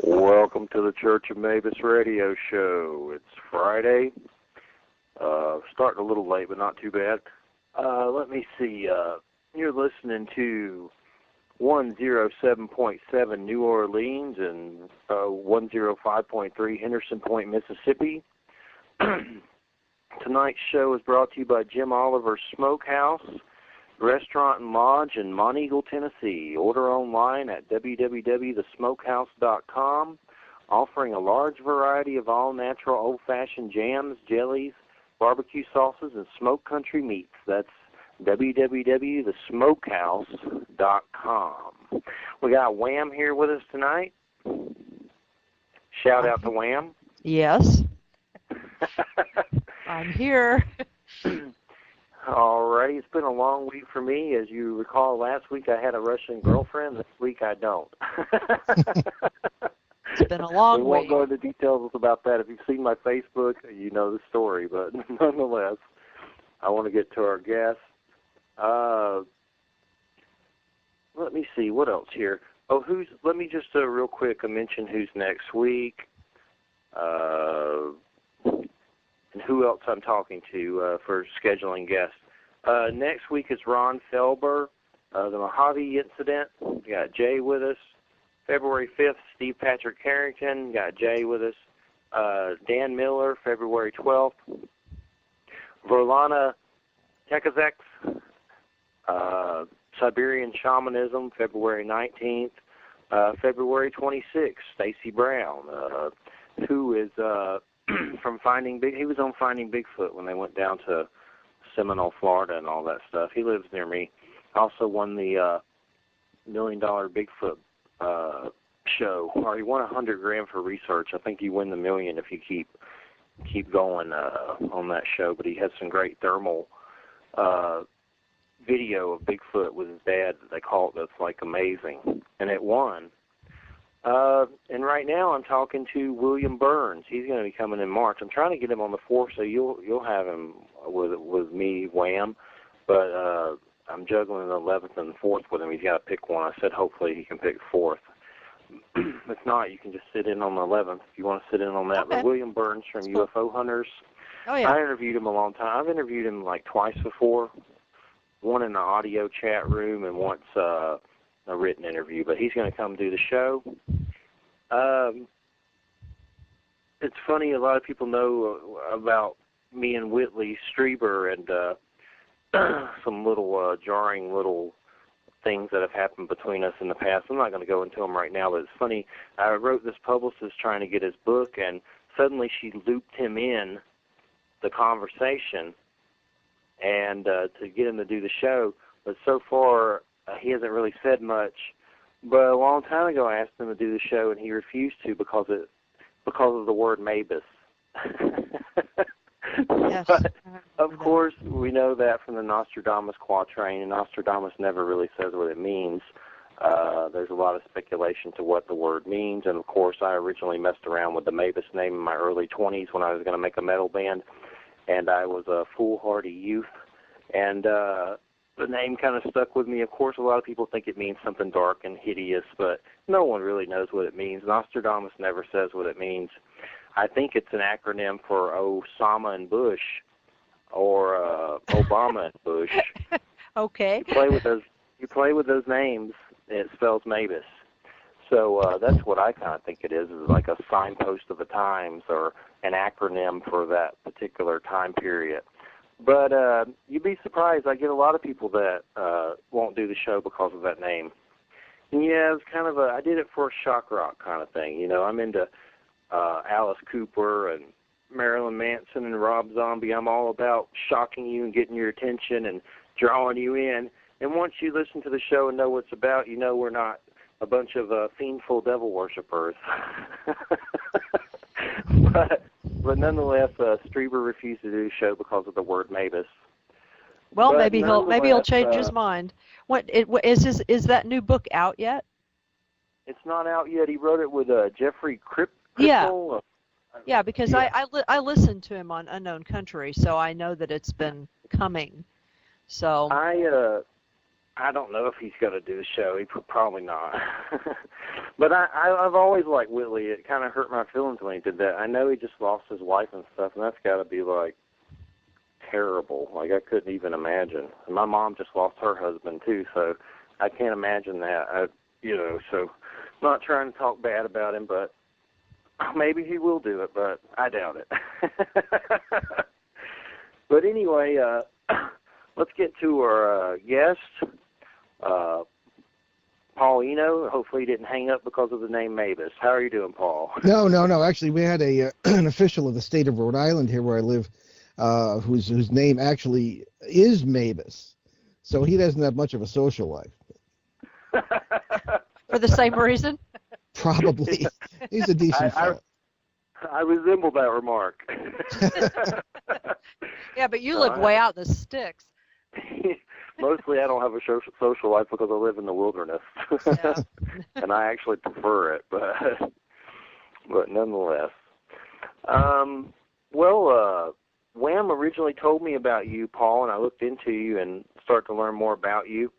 Welcome to the Church of Mabus radio show. It's Friday. Starting a little late, but not too bad. Let me see. You're listening to 107.7 New Orleans and 105.3 Henderson Point, Mississippi. Tonight's show is brought to you by Jim Oliver's Smokehouse, Restaurant and Lodge in Monteagle, Tennessee. Order online at www.thesmokehouse.com, offering a large variety of all-natural old-fashioned jams, jellies, barbecue sauces, and smoke country meats. That's www.thesmokehouse.com. We got Wham here with us tonight. Shout out to Wham. Yes. I'm here. Alrighty, it's been a long week for me. As you recall, last week I had a Russian girlfriend. This week I don't. It's been a long week. We won't go into details about that. If you've seen my Facebook, you know the story. But nonetheless, I want to get to our guest. Let me see, what else here? Oh, let me just real quick mention who's next week. And who else I'm talking to for scheduling guests. Next week is Ron Felber, the Mojave Incident. We got Jay with us. February 5th, Steve Patrick Carrington. Got Jay with us. Dan Miller, February 12th. Verlana Tekazek, Siberian Shamanism, February 19th. February 26th, Stacy Brown, who is... he was on Finding Bigfoot when they went down to Seminole, Florida and all that stuff. He lives near me. Also won the $1 Million Bigfoot show. Or he won $100,000 for research. I think you win the $1 million if you keep going on that show. But he has some great thermal video of Bigfoot with his dad that they call it. That's like amazing, and it won. And right now I'm talking to William Burns. He's going to be coming in March. I'm trying to get him on the 4th, so you'll have him with me, Wham. But I'm juggling the 11th and the 4th with him. He's got to pick one. I said hopefully he can pick 4th. If not, you can just sit in on the 11th if you want to sit in on that. Okay. But William Burns from UFO Hunters. Oh, yeah. I interviewed him a long time. I've interviewed him like twice before, one in the audio chat room and once a written interview. But he's going to come do the show. It's funny, a lot of people know about me and Whitley Strieber and some little jarring little things that have happened between us in the past. I'm not going to go into them right now, but it's funny. I wrote this publicist trying to get his book, and suddenly she looped him in the conversation and to get him to do the show. But so far, he hasn't really said much. But a long time ago, I asked him to do the show, and he refused to because of the word Mabus. Yes. But, of course, we know that from the Nostradamus quatrain, and Nostradamus never really says what it means. There's a lot of speculation to what the word means, and, of course, I originally messed around with the Mabus name in my early 20s when I was going to make a metal band, and I was a foolhardy youth, and the name kind of stuck with me. Of course, a lot of people think it means something dark and hideous, but no one really knows what it means. Nostradamus never says what it means. I think it's an acronym for Osama and Bush, or Obama and Bush. Okay. You play with those names, it spells Mabus. So that's what I kind of think it is like a signpost of the times or an acronym for that particular time period. But you'd be surprised. I get a lot of people that won't do the show because of that name. And yeah, it was kind of I did it for a shock rock kind of thing. You know, I'm into Alice Cooper and Marilyn Manson and Rob Zombie. I'm all about shocking you and getting your attention and drawing you in. And once you listen to the show and know what it's about, you know we're not a bunch of fiendful devil worshippers. But nonetheless, Strieber refused to do the show because of the word Mabus. Well, But maybe he'll change his mind. Is that new book out yet? It's not out yet. He wrote it with Jeffrey Cripple. Yeah. Yeah, because I listened to him on Unknown Country, so I know that it's been coming. So I don't know if he's going to do the show. He probably not. But I've always liked Whitley. It kind of hurt my feelings when he did that. I know he just lost his wife and stuff, and that's got to be, like, terrible. Like, I couldn't even imagine. And my mom just lost her husband, too, so I can't imagine that. So I'm not trying to talk bad about him, but maybe he will do it, but I doubt it. But anyway, let's get to our guest, Paul Eno. Hopefully he didn't hang up because of the name Mabus. How are you doing, Paul? No. Actually, we had an official of the state of Rhode Island here where I live, whose name actually is Mabus. So he doesn't have much of a social life. For the same reason? Probably. He's a decent fellow. I resemble that remark. Yeah, but you live way out in the sticks. Mostly I don't have a social life because I live in the wilderness. Yeah. And I actually prefer it, but nonetheless. WHAM originally told me about you, Paul, and I looked into you and started to learn more about you.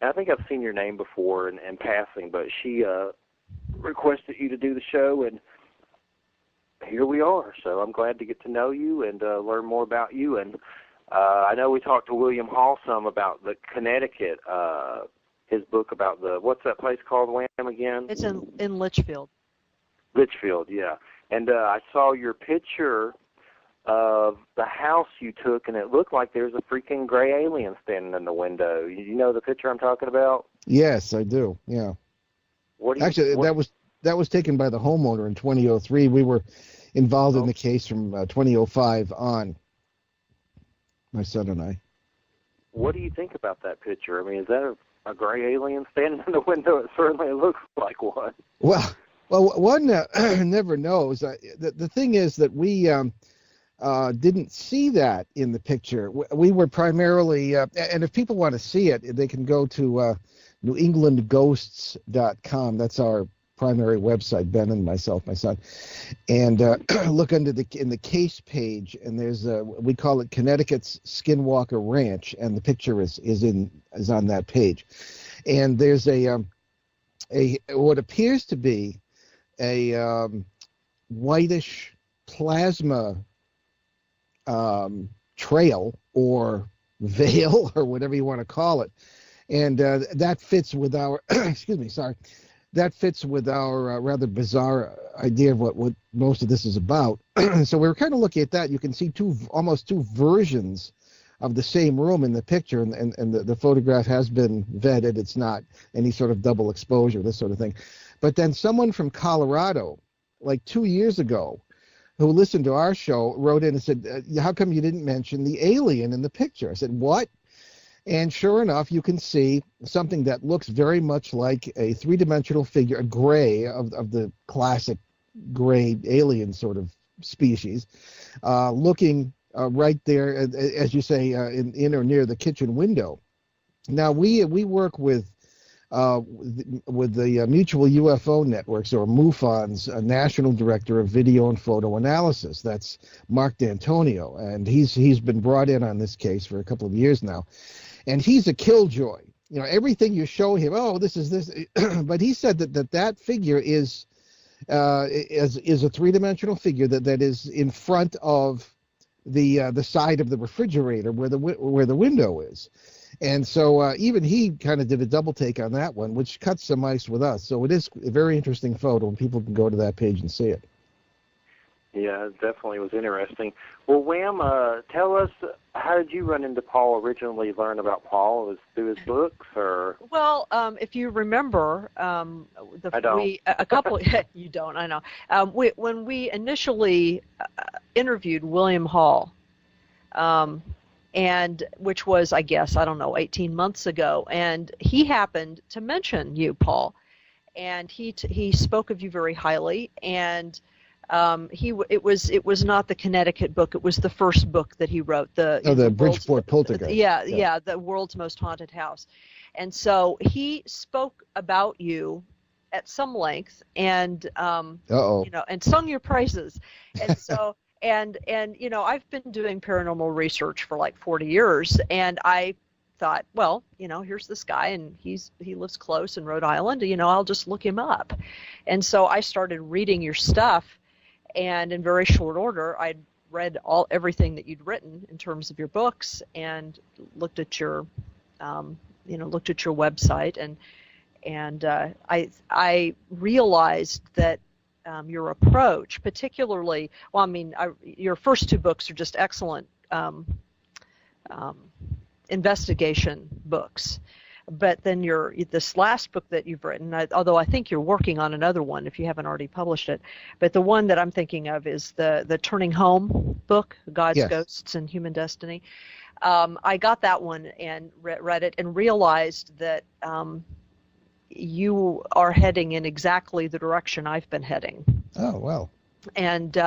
And I think I've seen your name before in passing, but she requested you to do the show, and here we are. So I'm glad to get to know you and learn more about you. And I know we talked to William Hall some about the Connecticut, his book about what's that place called, WHAM, again? It's in Litchfield. Litchfield, yeah. And I saw your picture of the house you took, and it looked like there's a freaking gray alien standing in the window. You know the picture I'm talking about? Yes, I do, yeah. That was taken by the homeowner in 2003. We were involved in the case from 2005 on, my son and I. What do you think about that picture? I mean, is that a gray alien standing in the window? It certainly looks like one. Well, one never knows. The thing is that we didn't see that in the picture. We were primarily, and if people want to see it, they can go to newenglandghosts.com. That's our primary website, Ben and myself, my son, and look in the case page, and there's we call it Connecticut's Skinwalker Ranch, and the picture is on that page, and there's a what appears to be a whitish plasma trail or veil or whatever you want to call it, and that fits with our that fits with our rather bizarre idea of what most of this is about. So we were kind of looking at that. You can see almost two versions of the same room in the picture, and the photograph has been vetted. It's not any sort of double exposure, this sort of thing. But then someone from Colorado, like 2 years ago, who listened to our show, wrote in and said, how come you didn't mention the alien in the picture? I said, what? And sure enough, you can see something that looks very much like a three-dimensional figure, a gray of the classic gray alien sort of species, looking right there, as you say, in or near the kitchen window. Now, we work with the Mutual UFO Networks, or MUFON's National Director of Video and Photo Analysis. That's Mark D'Antonio, and he's been brought in on this case for a couple of years now. And he's a killjoy. You know, everything you show him, this is this. But he said that figure is a three-dimensional figure that is in front of the side of the refrigerator where the window is. And so even he kind of did a double take on that one, which cuts some ice with us. So it is a very interesting photo, and people can go to that page and see it. Yeah, it definitely was interesting. Well, Wham, tell us, how did you run into Paul, originally learn about Paul? Was it through his books, or? Well, if you remember, I don't. You don't, I know. When we initially interviewed William Hall, and which was, I guess, 18 months ago, and he happened to mention you, Paul, and he spoke of you very highly, and it was not the Connecticut book. It was the first book that he wrote. The Bridgeport Poltergeist. Yeah, the world's most haunted house. And so he spoke about you at some length, and and sung your praises. And so and I've been doing paranormal research for like 40 years, and I thought, well, here's this guy, and he lives close in Rhode Island. I'll just look him up. And so I started reading your stuff, and in very short order, I'd read everything that you'd written in terms of your books, and looked at your website, and I realized that your approach, particularly, your first two books are just excellent investigation books, but then this last book that you've written, although I think you're working on another one if you haven't already published it, but the one that I'm thinking of is the Turning Home book, God's Yes. Ghosts and Human Destiny. I got that one and read it and realized that you are heading in exactly the direction I've been heading. Oh, well. And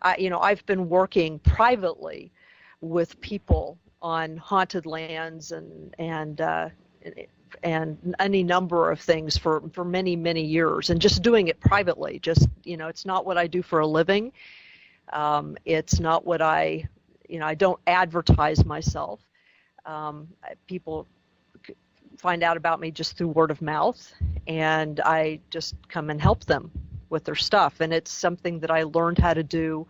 I've been working privately with people on haunted lands and any number of things for many, many years, and just doing it privately. Just, it's not what I do for a living. It's not what I don't advertise myself. People find out about me just through word of mouth, and I just come and help them with their stuff. And it's something that I learned how to do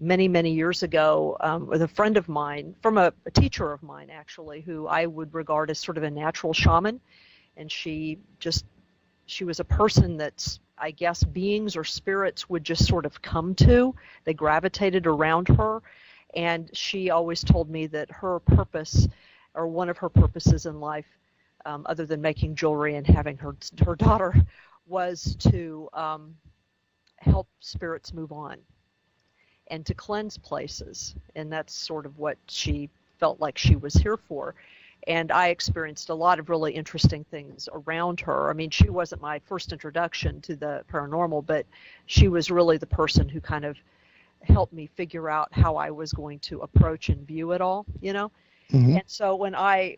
many, many years ago with a friend of mine, from a teacher of mine, actually, who I would regard as sort of a natural shaman. And she was a person that's, I guess, beings or spirits would just sort of come to. They gravitated around her. And she always told me that her purpose, or one of her purposes in life, other than making jewelry and having her daughter, was to help spirits move on and to cleanse places. And that's sort of what she felt like she was here for. And I experienced a lot of really interesting things around her. I mean, she wasn't my first introduction to the paranormal, but she was really the person who kind of helped me figure out how I was going to approach and view it all, Mm-hmm. And so when I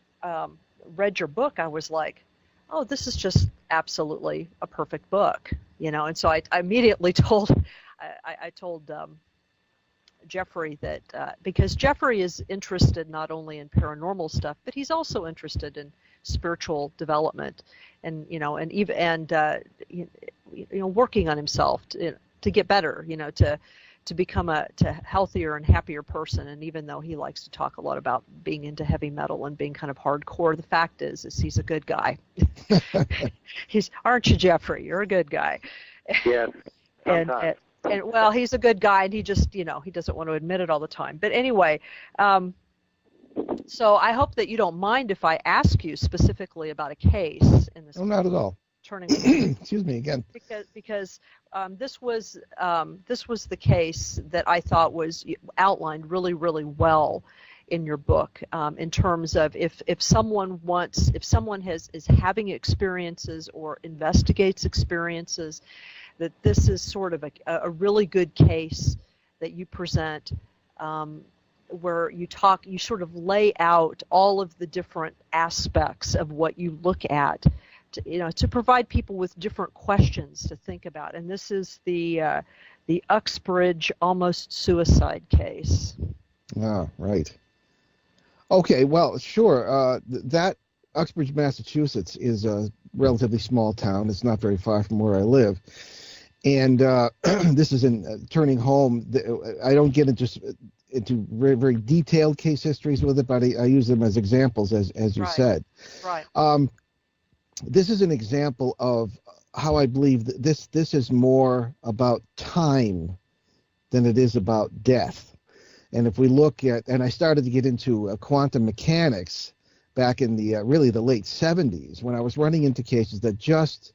read your book, I was like, oh, this is just absolutely a perfect book, And so I immediately told Jeffrey that because Jeffrey is interested not only in paranormal stuff, but he's also interested in spiritual development, and working on himself to get better, to become a healthier and happier person. And even though he likes to talk a lot about being into heavy metal and being kind of hardcore, the fact is he's a good guy. Aren't you, Jeffrey? You're a good guy. Yes. And well, he's a good guy, and he just, he doesn't want to admit it all the time. But anyway, so I hope that you don't mind if I ask you specifically about a case in this. Oh, not at all. Turning. Excuse me again. Because this was the case that I thought was outlined really, really well in your book, in terms of if someone is having experiences or investigates experiences, that this is sort of a really good case that you present, where you sort of lay out all of the different aspects of what you look at, to provide people with different questions to think about. And this is the Uxbridge almost suicide case. Ah, right. Okay, well, sure. That Uxbridge, Massachusetts is a relatively small town. It's not very far from where I live. And this is in Turning Home. I don't get into very, very detailed case histories with it, but I use them as examples, as you said. Right. This is an example of how I believe that this is more about time than it is about death. And if we look at, and I started to get into quantum mechanics back in the really the late 70s, when I was running into cases that just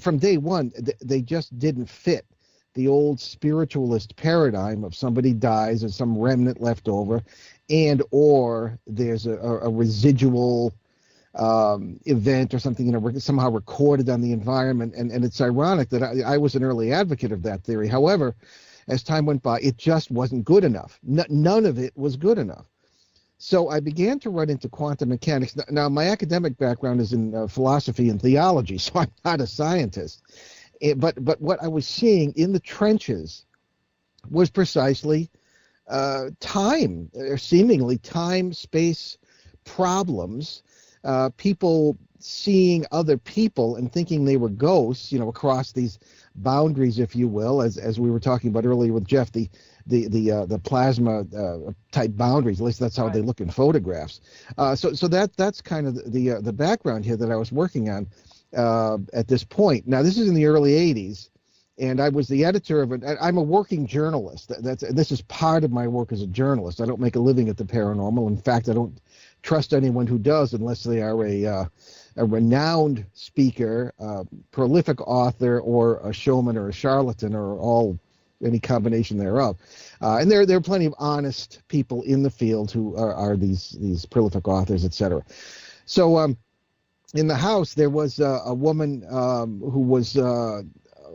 from day one, they just didn't fit the old spiritualist paradigm of somebody dies and some remnant left over, and or there's a residual event or something, somehow recorded on the environment. And it's ironic that I was an early advocate of that theory. However, as time went by, it just wasn't good enough. None of it was good enough. So I began to run into quantum mechanics. Now, my academic background is in philosophy and theology, so I'm not a scientist. But what I was seeing in the trenches was precisely time, or seemingly time, space, problems, people seeing other people and thinking they were ghosts, across these boundaries, if you will, as we were talking about earlier with Jeff, the plasma type boundaries. At least that's how they look in photographs. So that's kind of the background here that I was working on at this point. Now, this is in the early 80s. And I was the editor of it. I'm a working journalist. This is part of my work as a journalist. I don't make a living at the paranormal. In fact, I don't trust anyone who does unless they are a renowned speaker, prolific author, or a showman or a charlatan, or any combination thereof. And there are plenty of honest people in the field who are these prolific authors, etc. So in the house there was a woman who was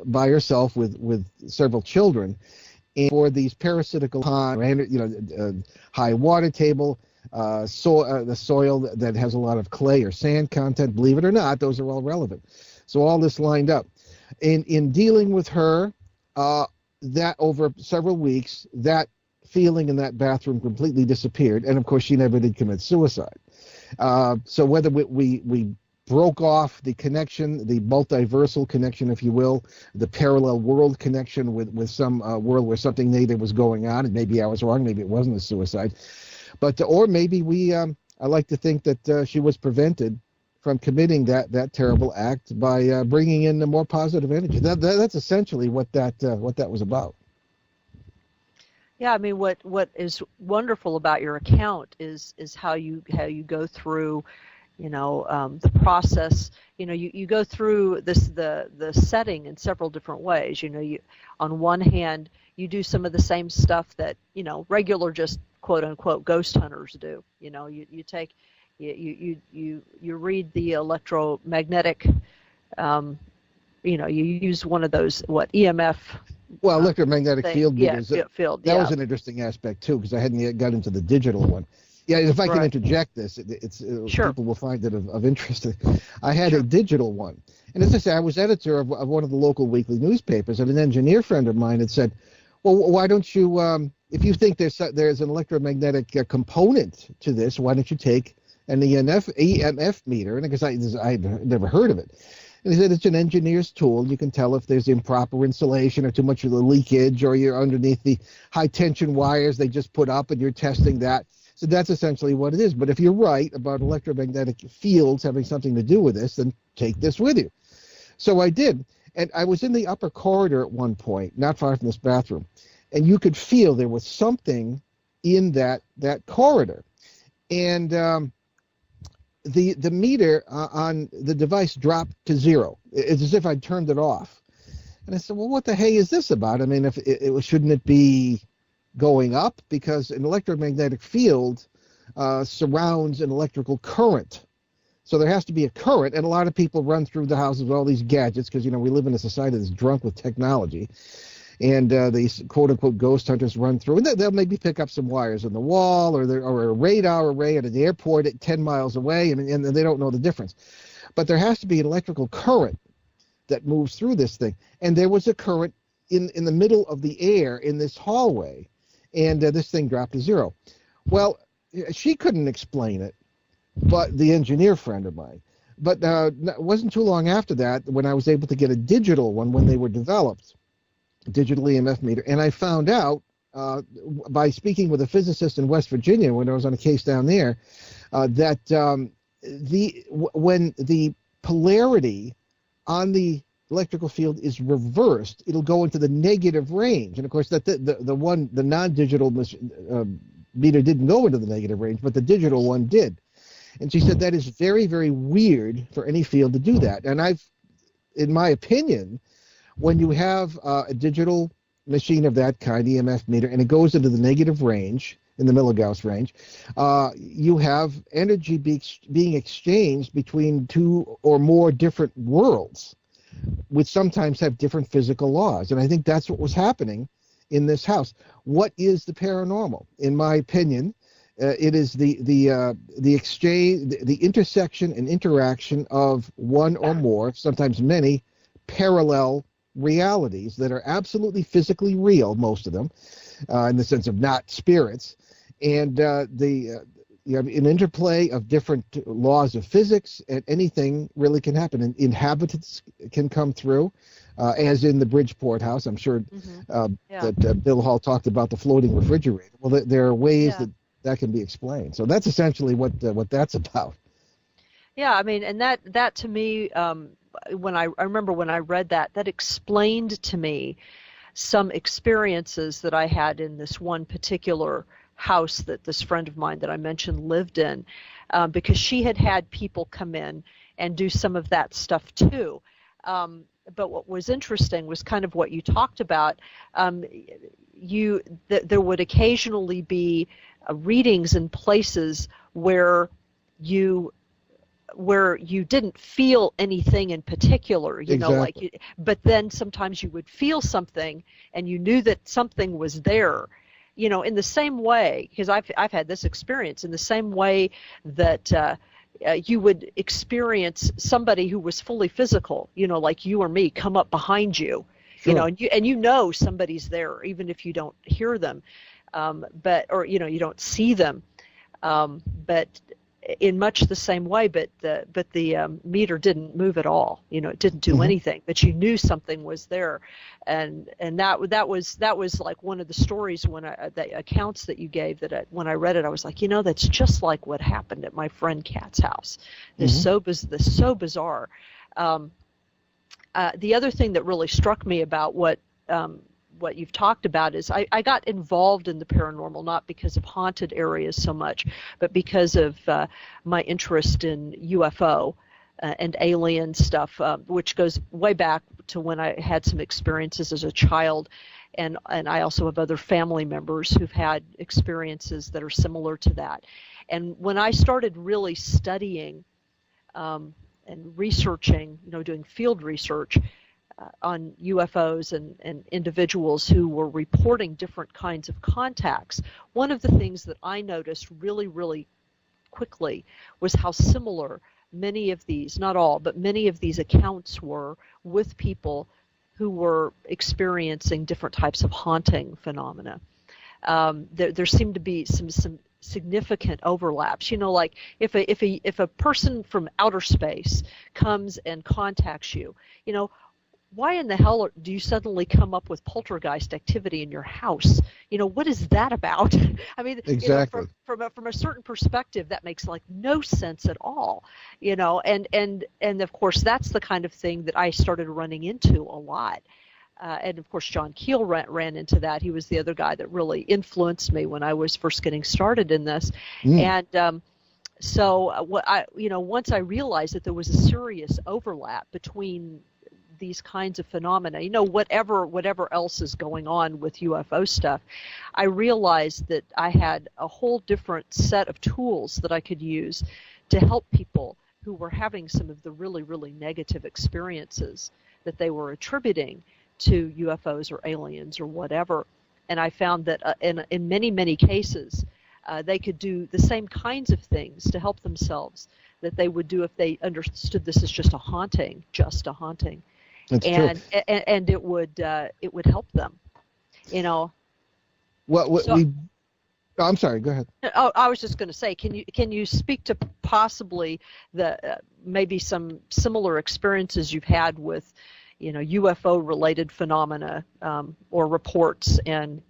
by herself with several children, and for these parasitical high water table, the soil that has a lot of clay or sand content, believe it or not, those are all relevant. So all this lined up. In dealing with her, that over several weeks, that feeling in that bathroom completely disappeared, and of course she never did commit suicide. So whether we broke off the connection, the multiversal connection, if you will, the parallel world connection with some world where something negative was going on, and maybe I was wrong, maybe it wasn't a suicide, or maybe I like to think that she was prevented from committing that terrible act by bringing in the more positive energy. That's essentially what that was about. Yeah, I mean, what is wonderful about your account is how you go through, the process. You go through the setting in several different ways. You on one hand, you do some of the same stuff that regular, just quote unquote, ghost hunters do. You take you read the electromagnetic. You use one of those EMF. Well, electromagnetic field meters. Field. That was an interesting aspect too, because I hadn't yet got into the digital one. Yeah, if I can interject this, it's sure. People will find it of interest. I had a digital one, and as I say, I was editor of one of the local weekly newspapers, and an engineer friend of mine had said, "Well, why don't you, if you think there's an electromagnetic component to this, why don't you take an EMF meter?" And because I'd never heard of it. And he said, it's an engineer's tool. You can tell if there's improper insulation or too much of the leakage, or you're underneath the high tension wires they just put up and you're testing that. So that's essentially what it is. But if you're right about electromagnetic fields having something to do with this, then take this with you. So I did. And I was in the upper corridor at one point, not far from this bathroom. And you could feel there was something in that corridor. And the meter on the device dropped to zero. It's as if I'd turned it off. And I said, well, what the hey is this about? I mean, if shouldn't it be going up? Because an electromagnetic field surrounds an electrical current. So there has to be a current, and a lot of people run through the houses with all these gadgets because, we live in a society that's drunk with technology. And these quote-unquote ghost hunters run through, and they'll maybe pick up some wires in the wall or a radar array at an airport at 10 miles away, and they don't know the difference. But there has to be an electrical current that moves through this thing. And there was a current in the middle of the air in this hallway, and this thing dropped to zero. Well, she couldn't explain it, but the engineer friend of mine. But it wasn't too long after that when I was able to get a digital one when they were developed. Digital EMF meter, and I found out by speaking with a physicist in West Virginia when I was on a case down there that when the polarity on the electrical field is reversed, it'll go into the negative range. And of course, that the non-digital meter didn't go into the negative range, but the digital one did. And she said that is very, very weird for any field to do that. And in my opinion, when you have a digital machine of that kind, EMF meter, and it goes into the negative range, in the milligauss range, you have energy being exchanged between two or more different worlds, which sometimes have different physical laws. And I think that's what was happening in this house. What is the paranormal? In my opinion, it is the exchange, the intersection and interaction of one or more, sometimes many, parallel realities that are absolutely physically real, most of them, in the sense of not spirits, and you have an interplay of different laws of physics, and anything really can happen. And inhabitants can come through, as in the Bridgeport house. I'm sure that Bill Hall talked about the floating refrigerator. Well, there are ways that can be explained. So that's essentially what that's about. Yeah, I mean, and that to me, when I remember when I read that explained to me some experiences that I had in this one particular house that this friend of mine that I mentioned lived in, because she had people come in and do some of that stuff too. But what was interesting was kind of what you talked about. There would occasionally be readings in places where you didn't feel anything in particular, but then sometimes you would feel something and you knew that something was there, in the same way, because I've had this experience, in the same way that you would experience somebody who was fully physical, like you or me, come up behind you, sure. and you know somebody's there, even if you don't hear them, you don't see them, but in much the same way, but the meter didn't move at all. It didn't do anything, but you knew something was there, and that was like one of the stories the accounts that you gave. When I read it, I was like, that's just like what happened at my friend Kat's house. This is so bizarre. The other thing that really struck me about what you've talked about is I got involved in the paranormal not because of haunted areas so much, but because of my interest in UFO and alien stuff, which goes way back to when I had some experiences as a child, and I also have other family members who've had experiences that are similar to that. And when I started really studying and researching, doing field research, on UFOs and individuals who were reporting different kinds of contacts, one of the things that I noticed really, really quickly was how similar many of these, not all, but many of these accounts were with people who were experiencing different types of haunting phenomena. There seemed to be some significant overlaps. Like if a person from outer space comes and contacts you, why in the hell do you suddenly come up with poltergeist activity in your house? What is that about? I mean, exactly. From a certain perspective, that makes like no sense at all. And of course that's the kind of thing that I started running into a lot. And of course John Keel ran into that. He was the other guy that really influenced me when I was first getting started in this. And so once I realized that there was a serious overlap between these kinds of phenomena, whatever else is going on with UFO stuff, I realized that I had a whole different set of tools that I could use to help people who were having some of the really, really negative experiences that they were attributing to UFOs or aliens or whatever. And I found that in many, many cases, they could do the same kinds of things to help themselves that they would do if they understood this as just a haunting. That's true. And it would help them, I'm sorry. Go ahead. Oh, I was just going to say, can you speak to possibly the maybe some similar experiences you've had with, UFO related phenomena or reports and,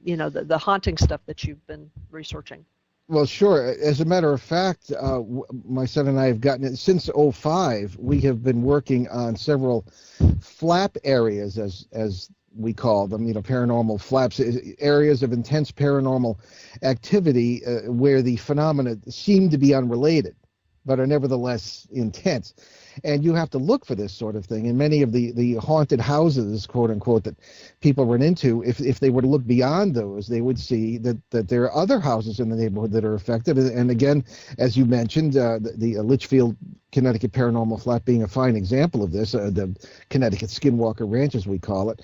the haunting stuff that you've been researching? Well, sure. As a matter of fact, my son and I have gotten it since '05. We have been working on several flap areas, as we call them, paranormal flaps, areas of intense paranormal activity where the phenomena seem to be unrelated, but are nevertheless intense. And you have to look for this sort of thing. In many of the haunted houses, quote unquote, that people run into, if they were to look beyond those, they would see that there are other houses in the neighborhood that are affected. And again, as you mentioned, the Litchfield, Connecticut paranormal flat being a fine example of this, the Connecticut Skinwalker Ranch, as we call it.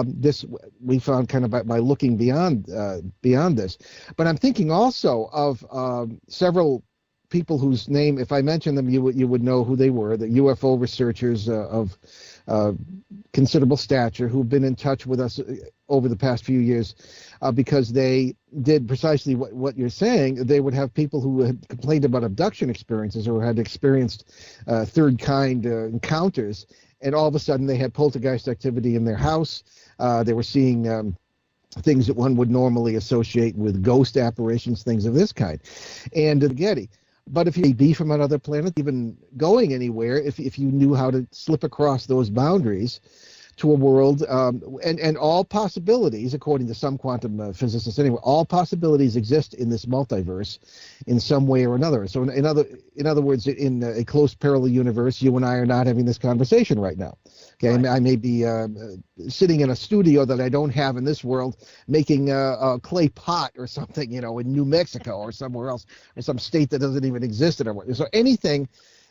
This we found kind of by looking beyond this. But I'm thinking also of several people whose name, if I mention them, you would know who they were, the UFO researchers of considerable stature who've been in touch with us over the past few years because they did precisely what you're saying. They would have people who had complained about abduction experiences or had experienced third kind encounters, and all of a sudden they had poltergeist activity in their house. They were seeing things that one would normally associate with ghost apparitions, things of this kind. And the Getty. But if you be from another planet, even going anywhere, if you knew how to slip across those boundaries to a world, and all possibilities, according to some quantum physicists anyway, all possibilities exist in this multiverse in some way or another. So in other words, in a close parallel universe, you and I are not having this conversation right now. Okay, right. I may be sitting in a studio that I don't have in this world, making a clay pot or something, in New Mexico or somewhere else, or some state that doesn't even exist anymore. So anything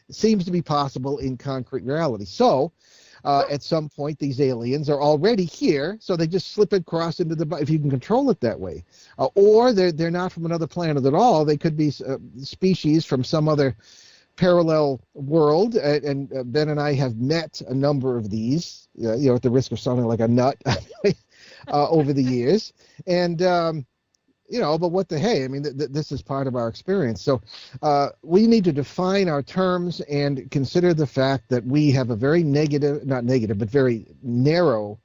seems to be possible in concrete reality. So at some point, these aliens are already here, so they just slip across into the, if you can control it that way. Or they're not from another planet at all. They could be species from some other parallel world, and Ben and I have met a number of these, at the risk of sounding like a nut, over the years. And, but what the hey? I mean, this is part of our experience. So we need to define our terms and consider the fact that we have a very not negative, but very narrow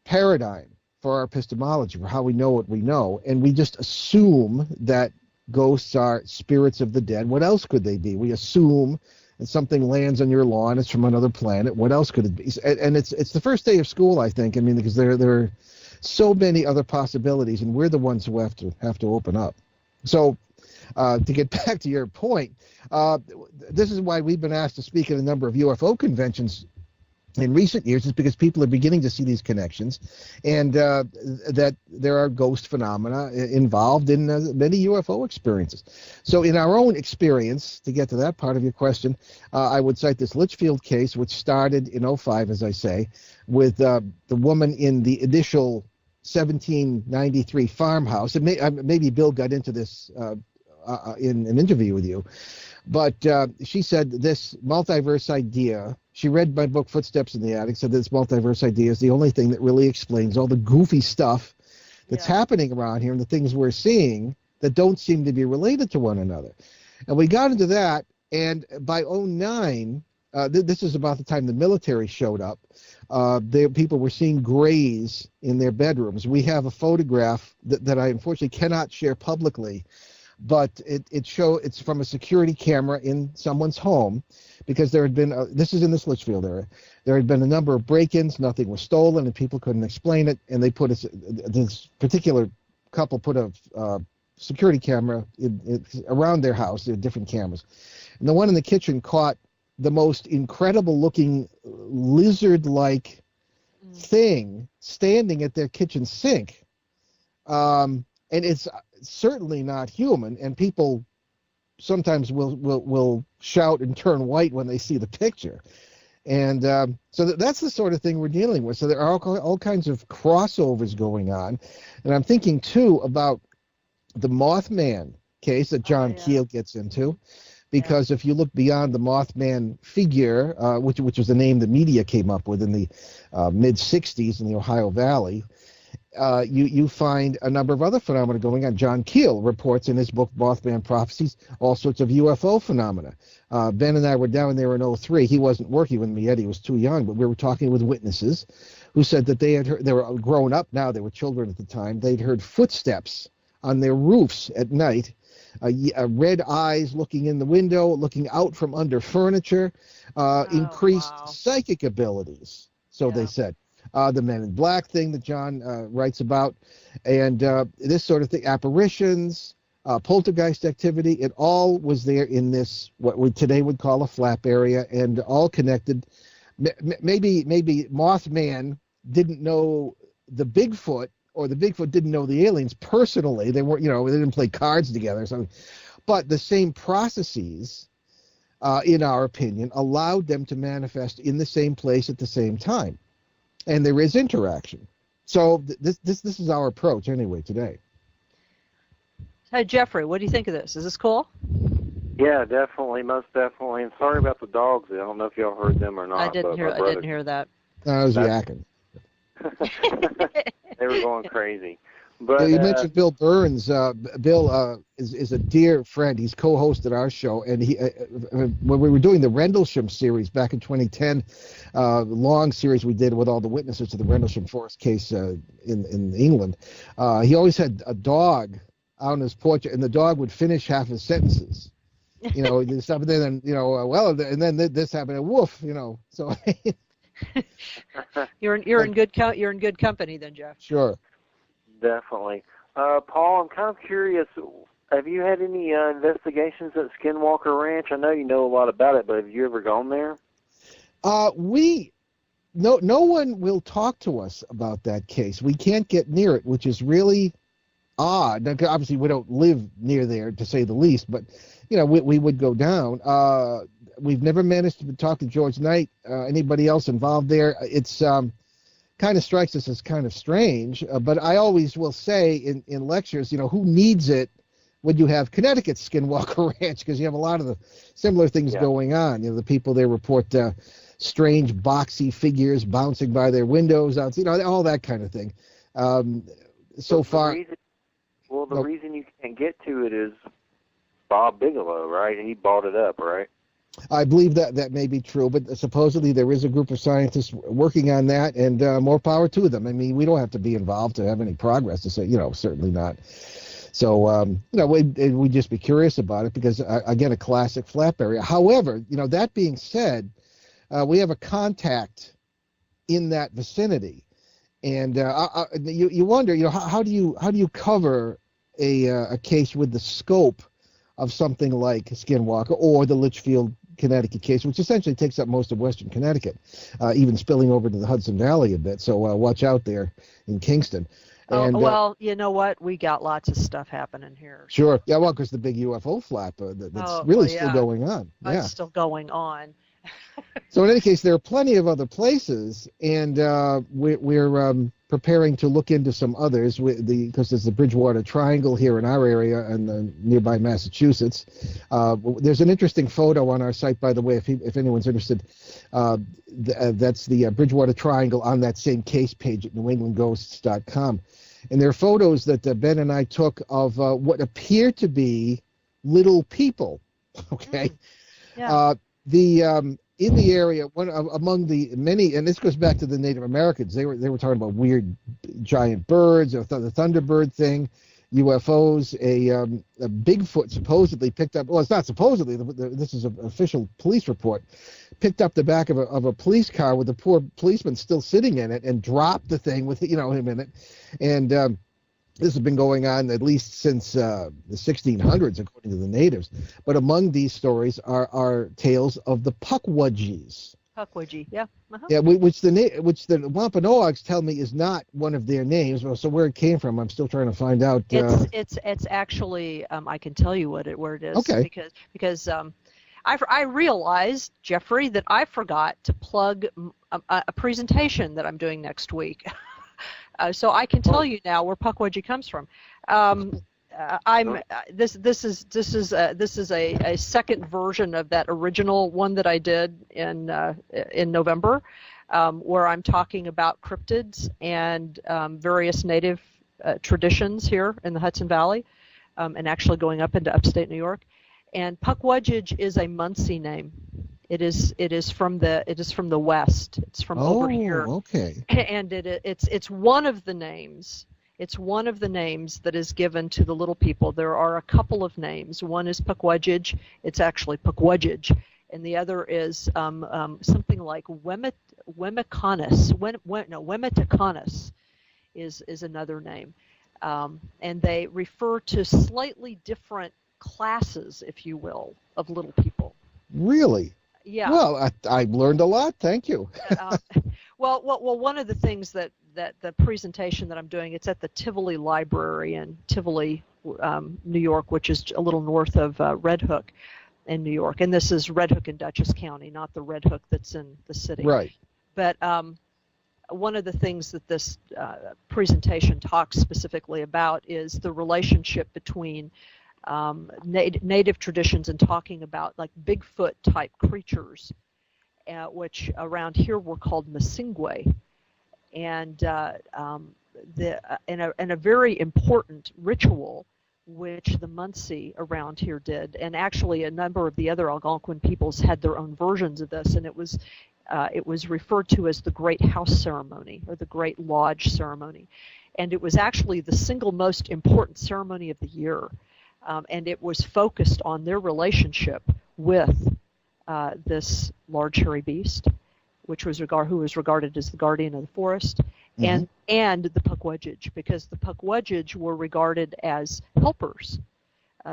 paradigm for our epistemology, for how we know what we know. And we just assume that ghosts are spirits of the dead. What else could they be? We assume that something lands on your lawn, it's from another planet. What else could it be? And it's the first day of school, I think. I mean, because there are so many other possibilities, and we're the ones who have to open up. So to get back to your point, this is why we've been asked to speak at a number of UFO conventions in recent years, is because people are beginning to see these connections, and that there are ghost phenomena involved in many UFO experiences. So in our own experience, to get to that part of your question, I would cite this Litchfield case, which started in 2005, as I say, with the woman in the initial 1793 farmhouse. And maybe Bill got into this in an interview with you, but she said this multiverse idea, she read my book Footsteps in the Attic, said this multiverse idea is the only thing that really explains all the goofy stuff that's happening around here and the things we're seeing that don't seem to be related to one another. And we got into that, and by 2009, this is about the time the military showed up, people were seeing grays in their bedrooms. We have a photograph that I unfortunately cannot share publicly, but it's from a security camera in someone's home, because there had been this is in this Litchfield area. There had been a number of break-ins, nothing was stolen, and people couldn't explain it. And they put this particular couple put a security camera around their house. There were different cameras, and the one in the kitchen caught the most incredible-looking lizard-like thing standing at their kitchen sink, and it's certainly not human, and people sometimes will shout and turn white when they see the picture. And so that's the sort of thing we're dealing with. So there are all kinds of crossovers going on. And I'm thinking, too, about the Mothman case that John Keel gets into, because if you look beyond the Mothman figure, which was the name the media came up with in the mid-'60s in the Ohio Valley, you find a number of other phenomena going on. John Keel reports in his book Mothman Prophecies all sorts of UFO phenomena. Ben and I were down there in 2003. He wasn't working with me yet. He was too young, but we were talking with witnesses who said that they were grown up now. They were children at the time. They'd heard footsteps on their roofs at night, red eyes looking in the window, looking out from under furniture, increased psychic abilities, so they said. The Men in Black thing that John writes about, and this sort of thing, apparitions, poltergeist activity, it all was there in this, what we today would call a flap area, and all connected. Maybe Mothman didn't know the Bigfoot, or the Bigfoot didn't know the aliens personally. They weren't, they didn't play cards together or something. But the same processes, in our opinion, allowed them to manifest in the same place at the same time. And there is interaction. So this is our approach anyway today. Hey, Jeffrey, what do you think of this? Is this cool? Yeah, definitely, most definitely. And sorry about the dogs. I don't know if y'all heard them or not. I didn't hear that. I was yakking. They were going crazy. But you mentioned Bill Burns. Bill is a dear friend. He's co-hosted our show, and he when we were doing the Rendlesham series back in 2010, long series we did with all the witnesses to the Rendlesham Forest case in England. He always had a dog out on his porch, and the dog would finish half his sentences. You know, stuff, and then and then this happened, and woof, So you're in good company then, Jeff. Sure. Definitely. Paul, I'm kind of curious, have you had any investigations at Skinwalker Ranch? I know you know a lot about it, but have you ever gone there? No one will talk to us about that case. We can't get near it, which is really odd. Now, obviously, we don't live near there, to say the least, but, we would go down. We've never managed to talk to George Knight, anybody else involved there. It's kind of strikes us as kind of strange, but I always will say in lectures, who needs it when you have Connecticut's Skinwalker Ranch, because you have a lot of the similar things going on. The people there report strange boxy figures bouncing by their windows, all that kind of thing. So far... The reason you can't get to it is Bob Bigelow, right? He bought it up, right? I believe that may be true, but supposedly there is a group of scientists working on that, and more power to them. I mean, we don't have to be involved to have any progress to say, certainly not. So, we'd just be curious about it because, again, a classic flap area. However, that being said, we have a contact in that vicinity, and you wonder, how do you cover a case with the scope of something like Skinwalker or the Litchfield, Connecticut case, which essentially takes up most of western Connecticut, even spilling over to the Hudson Valley a bit. So watch out there in Kingston. And, well, you know what? We got lots of stuff happening here. Sure. Yeah, well, because the big UFO flap that's still going on. It's still going on. So in any case, there are plenty of other places, and we're preparing to look into some others because there's the Bridgewater Triangle here in our area and nearby Massachusetts. There's an interesting photo on our site, by the way, if anyone's interested. That's the Bridgewater Triangle on that same case page at newenglandghosts.com. And there are photos that Ben and I took of what appear to be little people. Okay. Yeah. In the area, one among the many, and this goes back to the Native Americans. They were talking about weird giant birds, or the Thunderbird thing, UFOs. A Bigfoot supposedly picked up. Well, it's not supposedly. This is an official police report. Picked up the back of a police car with the poor policeman still sitting in it, and dropped the thing with him in it, and. This has been going on at least since the 1600s, according to the natives. But among these stories are tales of the Pukwudgies. Pukwudgie, yeah. Uh-huh. Yeah, which the Wampanoags tell me is not one of their names. So where it came from, I'm still trying to find out. It's actually I can tell you where it is. Okay. Because I realized, Jeffrey, that I forgot to plug a presentation that I'm doing next week. So I can tell you now where Pukwudgie comes from. This is a second version of that original one that I did in November, where I'm talking about cryptids and various native traditions here in the Hudson Valley, and actually going up into upstate New York. And Pukwudgie is a Munsee name. It is from the west. It's from over here. Okay. And it's one of the names. It's one of the names that is given to the little people. There are a couple of names. One is Pukwudgie. It's actually Pukwudgie, and the other is something like Wemetaconis. Wemetaconis is another name, and they refer to slightly different classes, if you will, of little people. Really? Yeah. Well, I learned a lot. Thank you. Well, one of the things that the presentation that I'm doing, it's at the Tivoli Library in Tivoli, New York, which is a little north of Red Hook in New York. And this is Red Hook in Dutchess County, not the Red Hook that's in the city. Right. But one of the things that this presentation talks specifically about is the relationship between native traditions and talking about like Bigfoot type creatures, which around here were called Masingwe, and a very important ritual which the Munsee around here did, and actually a number of the other Algonquin peoples had their own versions of this, and it was referred to as the Great House Ceremony or the Great Lodge Ceremony, and it was actually the single most important ceremony of the year, and it was focused on their relationship with this large hairy beast, who was regarded as the guardian of the forest, and the Pukwudgej, because the Pukwudgej were regarded as helpers.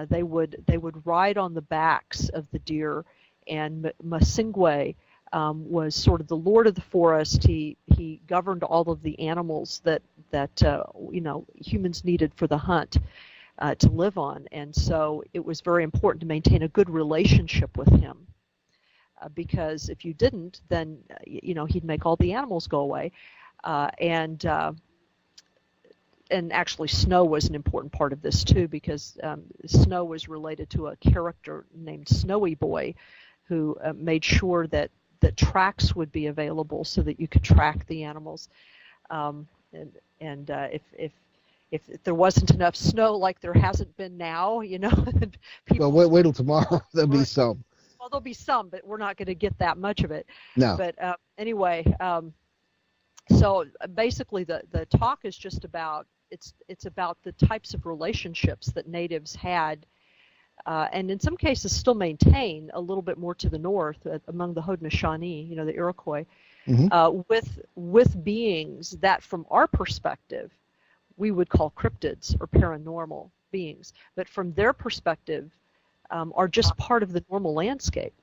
They would ride on the backs of the deer, and Masingwe was sort of the lord of the forest. He governed all of the animals that humans needed for the hunt to live on, and so it was very important to maintain a good relationship with him. Because if you didn't, then he'd make all the animals go away, and actually Snow was an important part of this too, because Snow was related to a character named Snowy Boy, who made sure that tracks would be available so that you could track the animals, if there wasn't enough snow, like there hasn't been now, people. Well, wait till tomorrow. There'll be some. Well, there'll be some, but we're not going to get that much of it. No. But anyway, so basically the talk is just about, it's about the types of relationships that natives had, and in some cases still maintain a little bit more to the north among the Haudenosaunee, the Iroquois, with beings that from our perspective we would call cryptids or paranormal beings, but from their perspective are just part of the normal landscape,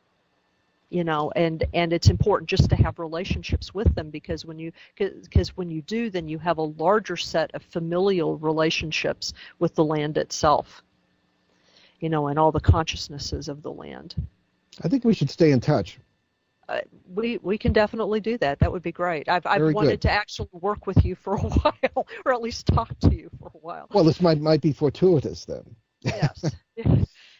and it's important just to have relationships with them, because when you do, then you have a larger set of familial relationships with the land itself, and all the consciousnesses of the land. I think we should stay in touch. We can definitely do that. That would be great. I've wanted to actually work with you for a while, or at least talk to you for a while. Well, this might be fortuitous then. Yes.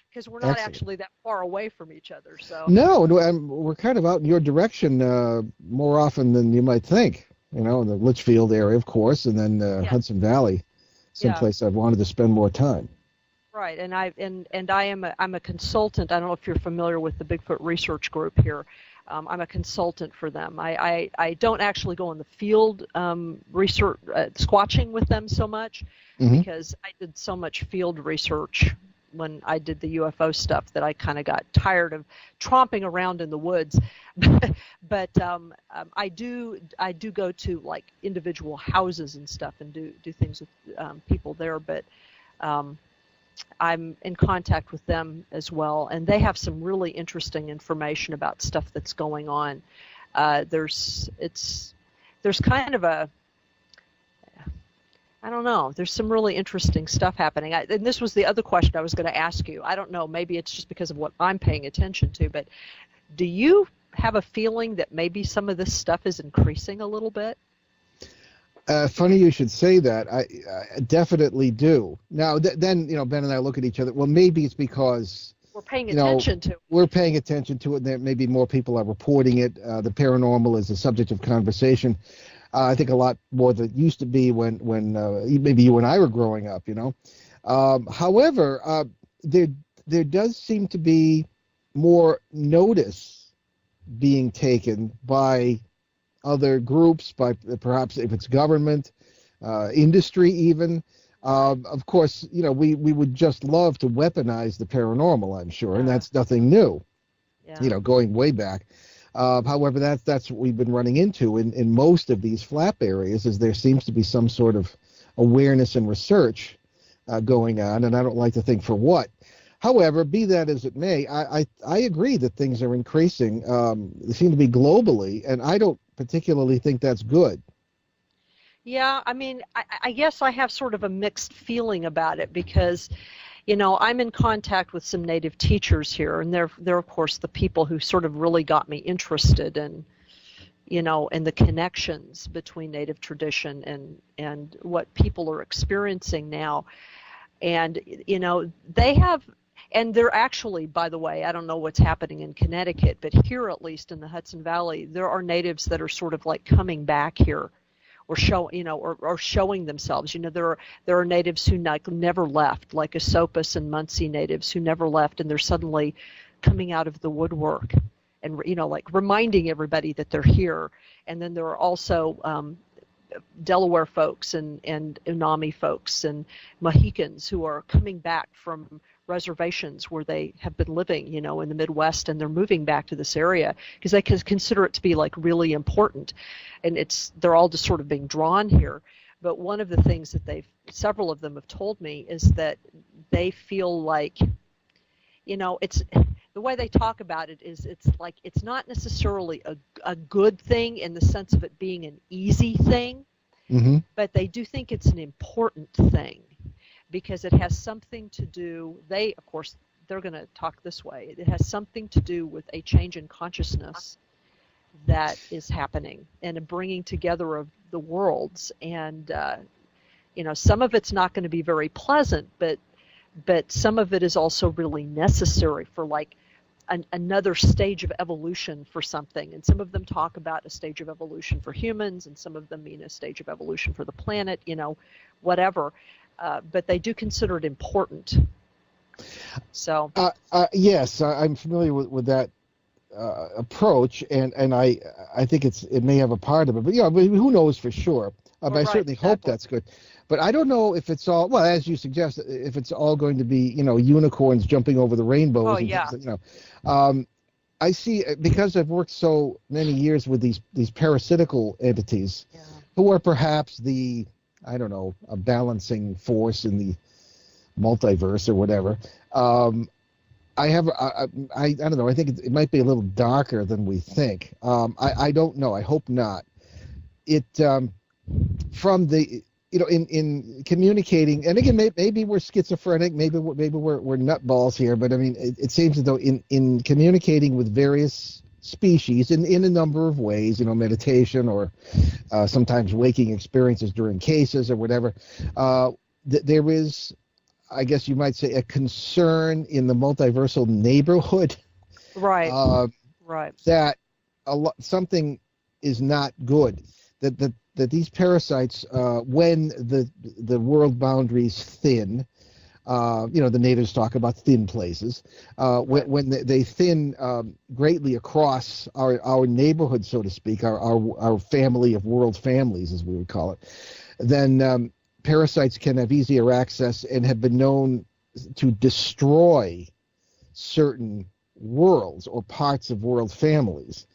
Because we're not actually that far away from each other. So no, we're kind of out in your direction more often than you might think. In the Litchfield area, of course, and then Hudson Valley, someplace I've wanted to spend more time. Right, and I'm a consultant. I don't know if you're familiar with the Bigfoot Research Group here. I'm a consultant for them. I don't actually go in the field research squatching with them so much, because I did so much field research when I did the UFO stuff that I kind of got tired of tromping around in the woods. But I do go to like individual houses and stuff and do things with people there. But I'm in contact with them as well, and they have some really interesting information about stuff that's going on. There's kind of a, I don't know, there's some really interesting stuff happening. And this was the other question I was going to ask you. I don't know, maybe it's just because of what I'm paying attention to, but do you have a feeling that maybe some of this stuff is increasing a little bit? Funny you should say that. I definitely do. Now, then, Ben and I look at each other. Well, maybe it's because we're paying attention to it. We're paying attention to it, and maybe more people are reporting it. The paranormal is a subject of conversation. I think a lot more than it used to be when maybe you and I were growing up. However, there does seem to be more notice being taken by other groups, by perhaps if it's government, industry even. Of course, we would just love to weaponize the paranormal, I'm sure, and that's nothing new, going way back. However, that's what we've been running into in most of these flap areas, is there seems to be some sort of awareness and research going on, and I don't like to think for what. However, be that as it may, I agree that things are increasing. They seem to be globally, and I don't particularly think that's good. Yeah, I mean, I guess I have sort of a mixed feeling about it, because, I'm in contact with some Native teachers here, and they're of course the people who sort of really got me interested in, in the connections between Native tradition and what people are experiencing now. And, they have, and they're actually, by the way, I don't know what's happening in Connecticut, but here at least in the Hudson Valley, there are natives that are sort of like coming back here, or or showing themselves. There are natives who never left, like Esopus and Muncie natives who never left, and they're suddenly coming out of the woodwork and, like reminding everybody that they're here. And then there are also Delaware folks and Unami folks and Mohicans who are coming back from reservations where they have been living, in the Midwest, and they're moving back to this area because they consider it to be like really important, and they're all just sort of being drawn here. But one of the things that several of them have told me is that they feel like, it's the way they talk about it is it's like it's not necessarily a good thing in the sense of it being an easy thing, mm-hmm. but they do think it's an important thing because it has something to do, of course, they're going to talk this way, it has something to do with a change in consciousness that is happening and a bringing together of the worlds. And, some of it's not going to be very pleasant, but some of it is also really necessary for like another stage of evolution for something. And some of them talk about a stage of evolution for humans, and some of them mean a stage of evolution for the planet, whatever. But they do consider it important. So yes, I'm familiar with that approach, and I think it may have a part of it. But who knows for sure? But I certainly hope that's good. But I don't know if it's all, well, as you suggest, if it's all going to be, unicorns jumping over the rainbows. Oh, and yeah. Things, I see, because I've worked so many years with these parasitical entities, who are perhaps a balancing force in the multiverse or whatever. I don't know. I think it might be a little darker than we think. I don't know. I hope not. From the, in communicating, and again, maybe we're schizophrenic, maybe we're nutballs here, but I mean, it seems as though in communicating with various species in a number of ways, meditation or sometimes waking experiences during cases or whatever, there is, I guess you might say, a concern in the multiversal neighborhood, right, that something is not good, that these parasites, when the world boundaries thin, the natives talk about thin places, when they thin greatly across our neighborhood, so to speak, our family of world families, as we would call it, then parasites can have easier access and have been known to destroy certain worlds or parts of world families.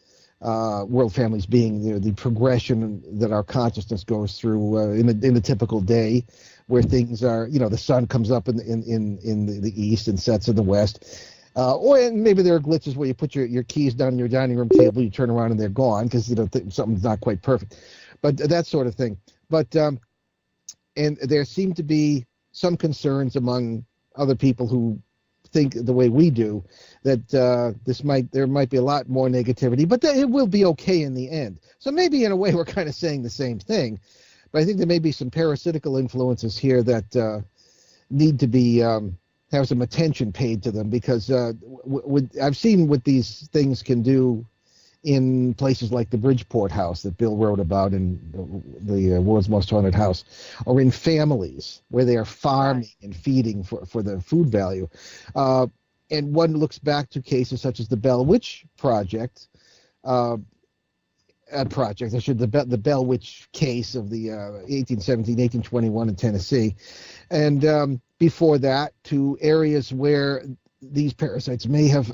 World families being the progression that our consciousness goes through in a typical day, where things are, the sun comes up in the east and sets in the west, or maybe there are glitches where you put your keys down on your dining room table, you turn around and they're gone because something's not quite perfect, but that sort of thing. But and there seem to be some concerns among other people who think the way we do, that there might be a lot more negativity, but it will be okay in the end. So maybe in a way we're kind of saying the same thing, but I think there may be some parasitical influences here that need to be have some attention paid to them, because I've seen what these things can do in places like the Bridgeport house that Bill wrote about in the World's Most Haunted House, or in families where they are farming and feeding for the food value. And one looks back to cases such as the Bell Witch Project, the Bell Witch case of the 1817, 1821 in Tennessee, and before that to areas where these parasites may have,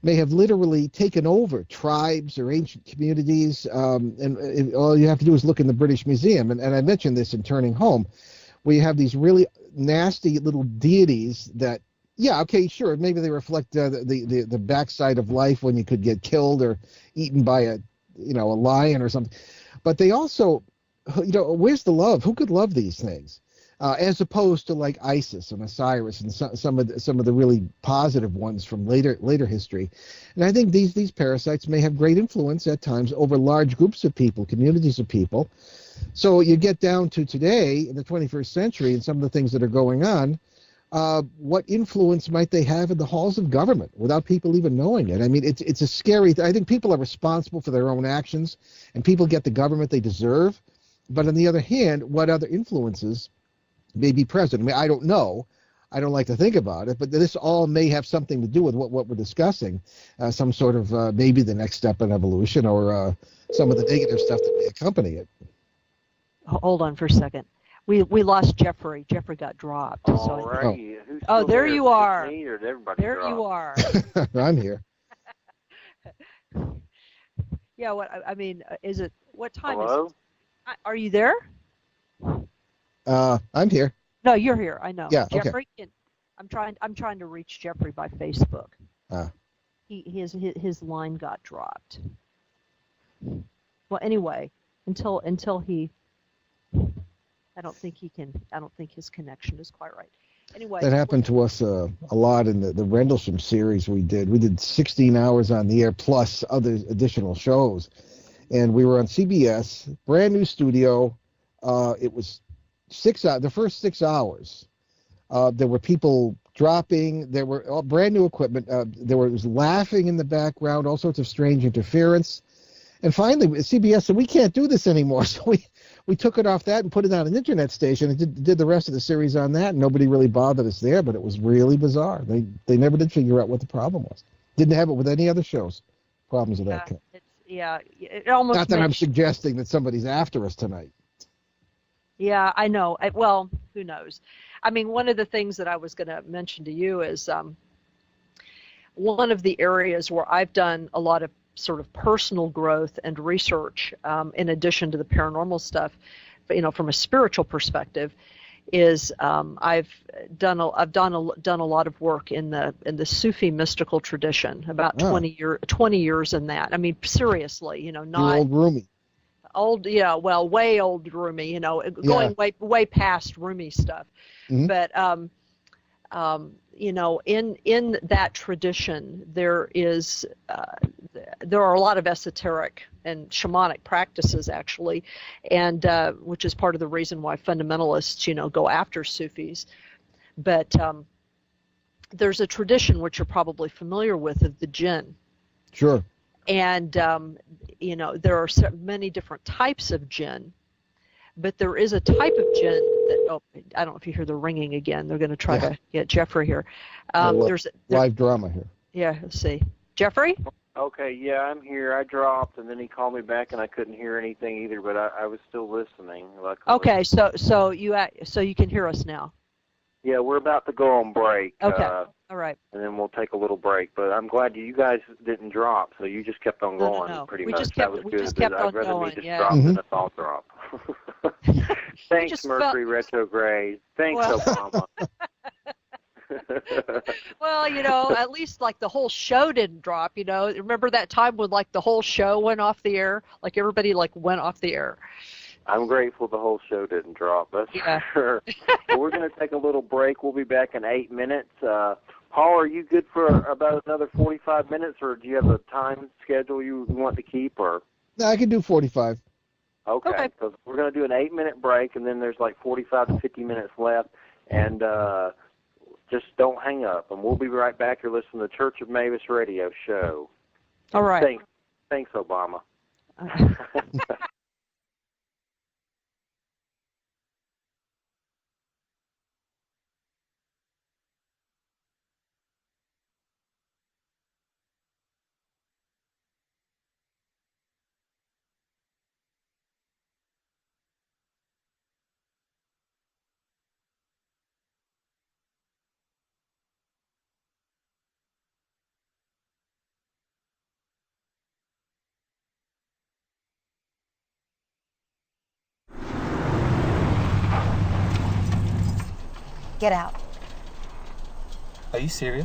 may have literally taken over tribes or ancient communities. And all you have to do is look in the British Museum. And I mentioned this in Turning Home, where you have these really nasty little deities that, sure, maybe they reflect the backside of life when you could get killed or eaten by a lion or something. But they also, where's the love? Who could love these things? As opposed to like Isis and Osiris and some of the really positive ones from later history. And I think these parasites may have great influence at times over large groups of people, communities of people, So you get down to today in the 21st century and some of the things that are going on. What influence might they have in the halls of government without people even knowing it? I mean, it's a scary I think people are responsible for their own actions, and people get the government they deserve. But on the other hand, what other influences may be present? I mean, I don't know. I don't like to think about it, but this all may have something to do with what we're discussing, some sort of maybe the next step in evolution, or some of the negative stuff that may accompany it. Hold on for a second. We lost Jeffrey. Jeffrey got dropped. All right. Oh, there you are. Me, or did everybody there drop? You are. I'm here. Yeah. What I mean is it? What time Hello? is it? Are you there? I'm here. No, you're here. I know. Yeah. Jeffrey, Okay. I'm trying to reach Jeffrey by Facebook. His line got dropped. Well, anyway, until he, I don't think his connection is quite right. Anyway, that happened to us a lot in the Rendlesham series we did. We did 16 hours on the air plus other additional shows, and we were on CBS, brand new studio. It was 6 hours. The first 6 hours, there were people dropping. There were all brand new equipment. There was laughing in the background, all sorts of strange interference. And finally, CBS said, we can't do this anymore. So we took it off that and put it on an internet station and did the rest of the series on that. Nobody really bothered us there, but it was really bizarre. They never did figure out what the problem was. Didn't have it with any other shows. Problems of that kind. It almost not that I'm suggesting that somebody's after us tonight. Yeah, I know. Well, who knows? I mean, one of the things that I was going to mention to you is one of the areas where I've done a lot of sort of personal growth and research, in addition to the paranormal stuff, from a spiritual perspective, is I've done a lot of work in the Sufi mystical tradition. About 20 years in that. I mean, seriously, not the old Rumi. Old, yeah, well, way old Rumi, going way past Rumi stuff. Mm-hmm. But in that tradition, there are a lot of esoteric and shamanic practices, actually, and which is part of the reason why fundamentalists, go after Sufis. But there's a tradition which you're probably familiar with of the jinn. Sure. And there are many different types of jinn, but there is a type of jinn that, I don't know if you hear the ringing again. They're going to try to get Jeffrey here. There's live drama here. Yeah, let's see. Jeffrey? Okay, yeah, I'm here. I dropped, and then he called me back, and I couldn't hear anything either, but I was still listening. Luckily. Okay, so you can hear us now. Yeah, we're about to go on break. Okay, all right. And then we'll take a little break. But I'm glad you guys didn't drop, so you just kept on going. No. Pretty we much. Just kept, that was we good. just kept I'd on rather going. me just Yeah. drop than us all drop. Thanks, Mercury Retrograde. Thanks, Obama. Well, at least like the whole show didn't drop. Remember that time when like the whole show went off the air? Like everybody like went off the air. I'm grateful the whole show didn't drop. That's for sure. But we're going to take a little break. We'll be back in 8 minutes. Paul, are you good for about another 45 minutes, or do you have a time schedule you want to keep? Or no, I can do 45. Okay. Because we're going to do an 8-minute break, and then there's like 45 to 50 minutes left. And just don't hang up. And we'll be right back. You're listening to the Church of Mabus radio show. All right. Thanks, Obama. Get out. Are you serious?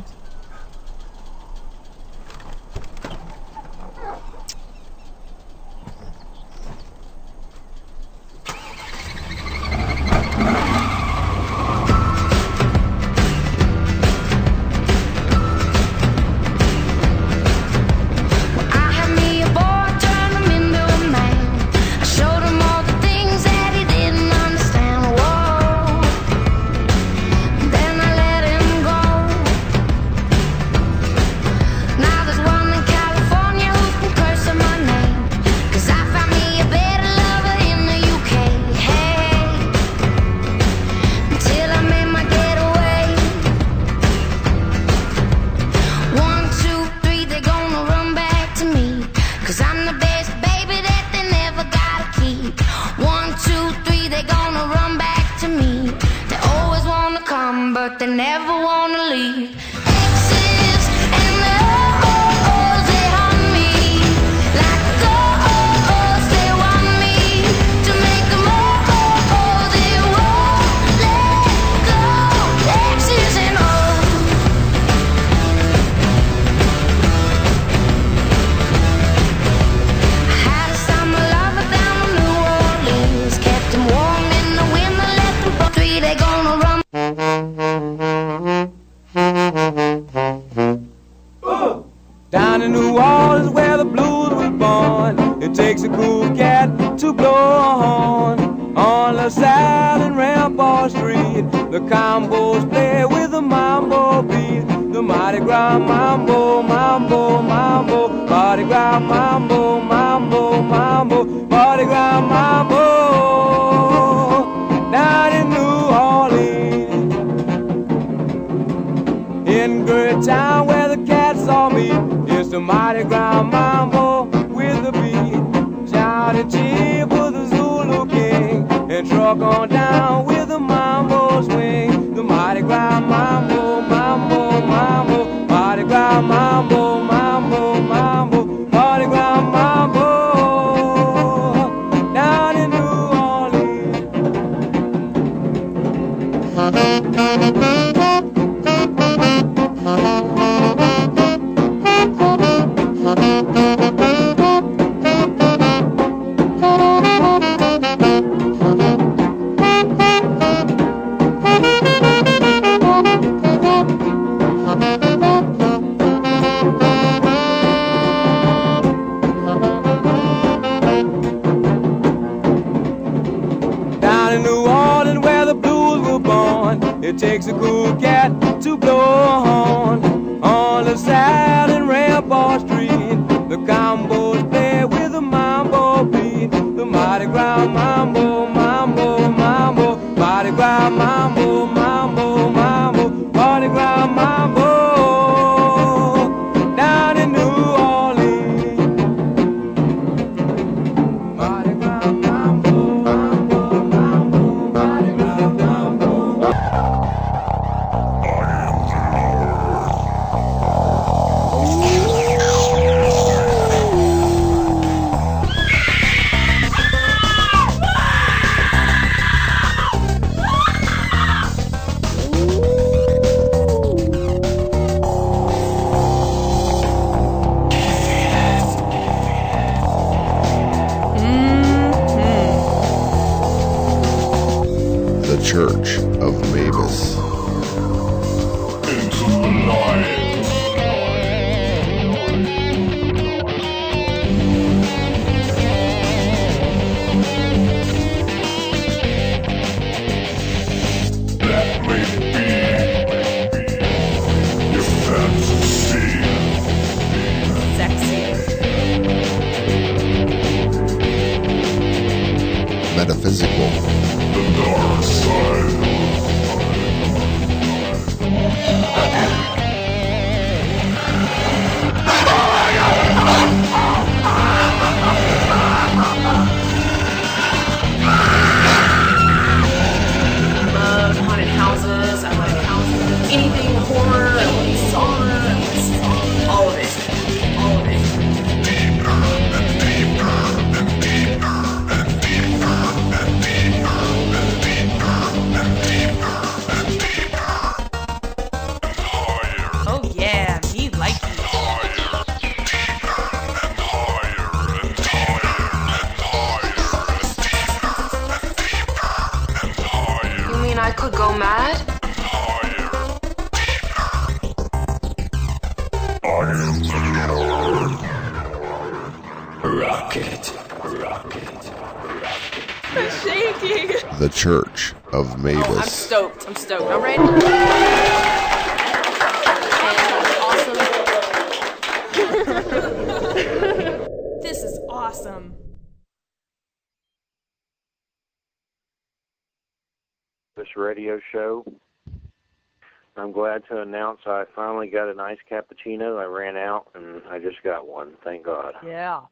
I had me a boy, turned him into a man. I showed him all the things that never wanna leave. Exes and O's, they haunt me like ghosts. They want me to make them all. They won't let go. Exes and O's. I had a summer lover down in New Orleans, kept him warm in the winter, left him for three. They gonna run. Down in New Orleans where the blues was born, it takes a cool cat to blow a horn. On LaSalle and Rampart Street, the combos play with the mambo beat. The Mardi Gras mambo, mambo, mambo, Mardi Gras mambo, mambo, mambo, Mardi Gras mambo. Down in New Orleans, in Great Town where the cats all meet, it's the Mardi Gras mambo with the beat. Shout and cheer for the Zulu King, and truck on down with the mambo swing. The Mardi Gras mambo, mambo, mambo, Mardi Gras mambo, mambo, mambo, Mardi Gras mambo. Down in New Orleans. Down in New Orleans where the blues were born, it takes a cool cat to blow a horn. On LaSalle and Rampart Street, the combos play with the mambo beat. The Mardi Gras mambo, mambo, mambo, Mardi Gras mambo, mambo, mambo, Mardi Gras mambo. Down in New Orleans, Mardi Gras mambo, mambo, mambo, Mardi Gras mambo. The Church of Mabus. Into the night. That may be your fantasy. Metaphysical. The dark side. Love haunted houses. I like anything horror. I like sauna. All of it. All of it. Deeper and deeper and deeper and deeper and deeper and deeper and deeper and deeper and higher. Oh yeah, me like it. Higher, deeper and higher and higher and higher and deeper and deeper and higher. You mean I could go mad? Higher, deeper. I am the Lord. Rocket, rocket, rocket. I'm shaking. The Church of I'm Mabus. stoked. I'm stoked. I'm ready. Awesome. This is awesome. This radio show. I'm glad to announce I finally got a nice cappuccino. I ran out, and I just got one. Thank God. Yeah.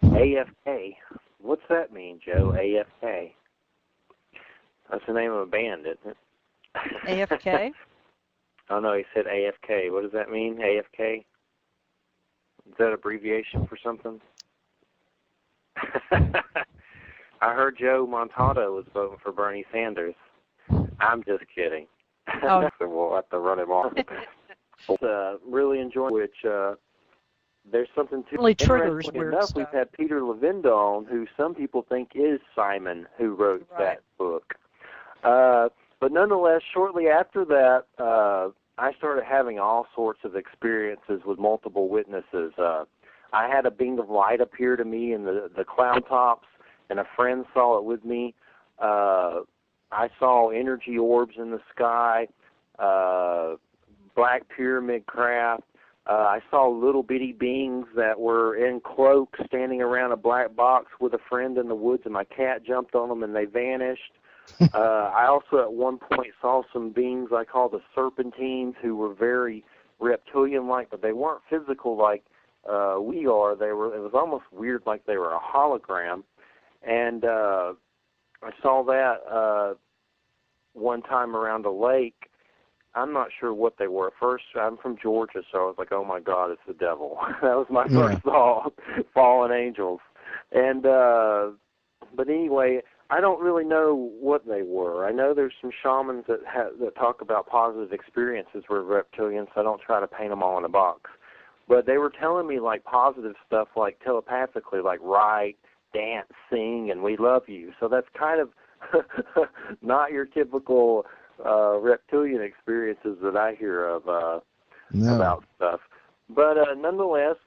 AFK. What's that mean, Joe? AFK. That's the name of a band, isn't it? AFK? Oh, no, he said AFK. What does that mean, AFK? Is that abbreviation for something? I heard Joe Montalto was voting for Bernie Sanders. I'm just kidding. Oh. So we'll have to run him off. Really enjoying which there's something to Really triggers interesting weird enough, stuff. we've had Peter Levin on, who some people think is Simon, who wrote that book. But nonetheless, shortly after that, I started having all sorts of experiences with multiple witnesses. I had a beam of light appear to me in the cloud tops, and a friend saw it with me. I saw energy orbs in the sky, black pyramid craft. I saw little bitty beings that were in cloaks standing around a black box with a friend in the woods, and my cat jumped on them and they vanished. I also at one point saw some beings I call the serpentines, who were very reptilian-like, but they weren't physical like we are. It was almost weird, like they were a hologram. And I saw that one time around a lake. I'm not sure what they were. At first, I'm from Georgia, so I was like, oh, my God, it's the devil. That was my first thought, fallen angels. And but anyway, I don't really know what they were. I know there's some shamans that talk about positive experiences with reptilians, so I don't try to paint them all in a box. But they were telling me, like, positive stuff, like telepathically, like write, dance, sing, and we love you. So that's kind of not your typical reptilian experiences that I hear of about stuff. But nonetheless,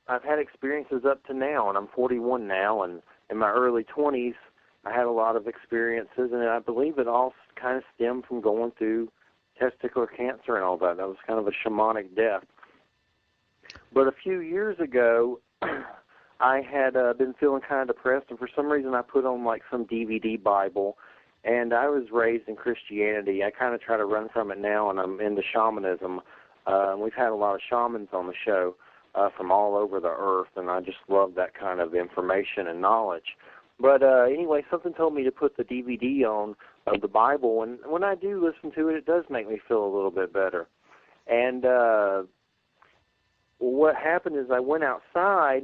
I've had experiences up to now, and I'm 41 now, and in my early 20s, I had a lot of experiences, and I believe it all kind of stemmed from going through testicular cancer and all that. That was kind of a shamanic death. But a few years ago, I had been feeling kind of depressed, and for some reason I put on like some DVD Bible, and I was raised in Christianity. I kind of try to run from it now, and I'm into shamanism. We've had a lot of shamans on the show from all over the earth, and I just love that kind of information and knowledge. But anyway, something told me to put the DVD on of the Bible, and when I do listen to it, it does make me feel a little bit better. And what happened is I went outside,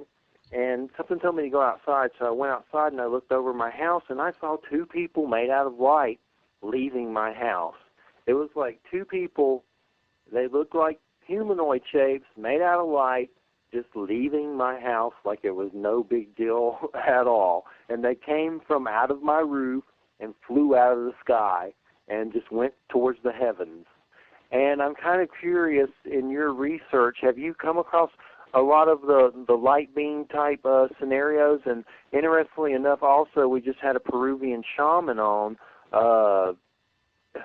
and something told me to go outside, so I went outside and I looked over my house, and I saw two people made out of light leaving my house. It was like two people, they looked like humanoid shapes, made out of light, just leaving my house like it was no big deal at all. And they came from out of my roof and flew out of the sky and just went towards the heavens. And I'm kind of curious, in your research, have you come across a lot of the light beam type scenarios? And interestingly enough, also, we just had a Peruvian shaman on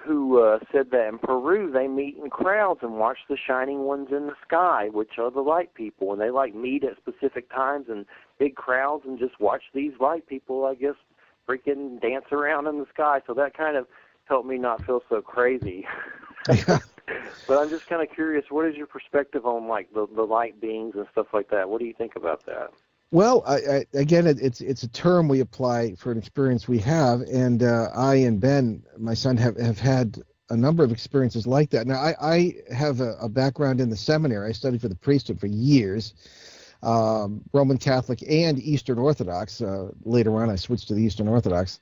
who said that in Peru they meet in crowds and watch the shining ones in the sky, which are the light people, and they like meet at specific times in big crowds and just watch these light people, I guess, freaking dance around in the sky. So that kind of helped me not feel so crazy. But I'm just kind of curious, what is your perspective on like the light beings and stuff like that? What do you think about that? Well, again, it's a term we apply for an experience we have, and I and Ben, my son, have had a number of experiences like that. Now, I have a background in the seminary. I studied for the priesthood for years, Roman Catholic and Eastern Orthodox. Later on, I switched to the Eastern Orthodox,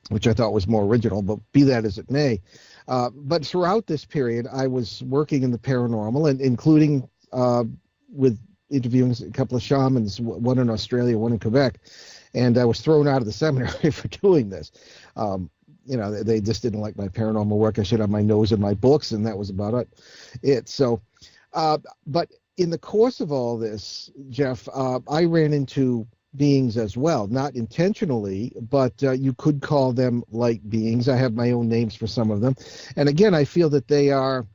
which I thought was more original, but be that as it may. But throughout this period, I was working in the paranormal, and including with interviewing a couple of shamans, one in Australia, one in Quebec, and I was thrown out of the seminary for doing this. They just didn't like my paranormal work. I should have my nose in my books, and that was about it. But in the course of all this, Jeff, I ran into beings as well, not intentionally, but you could call them light beings. I have my own names for some of them. And again, I feel that they are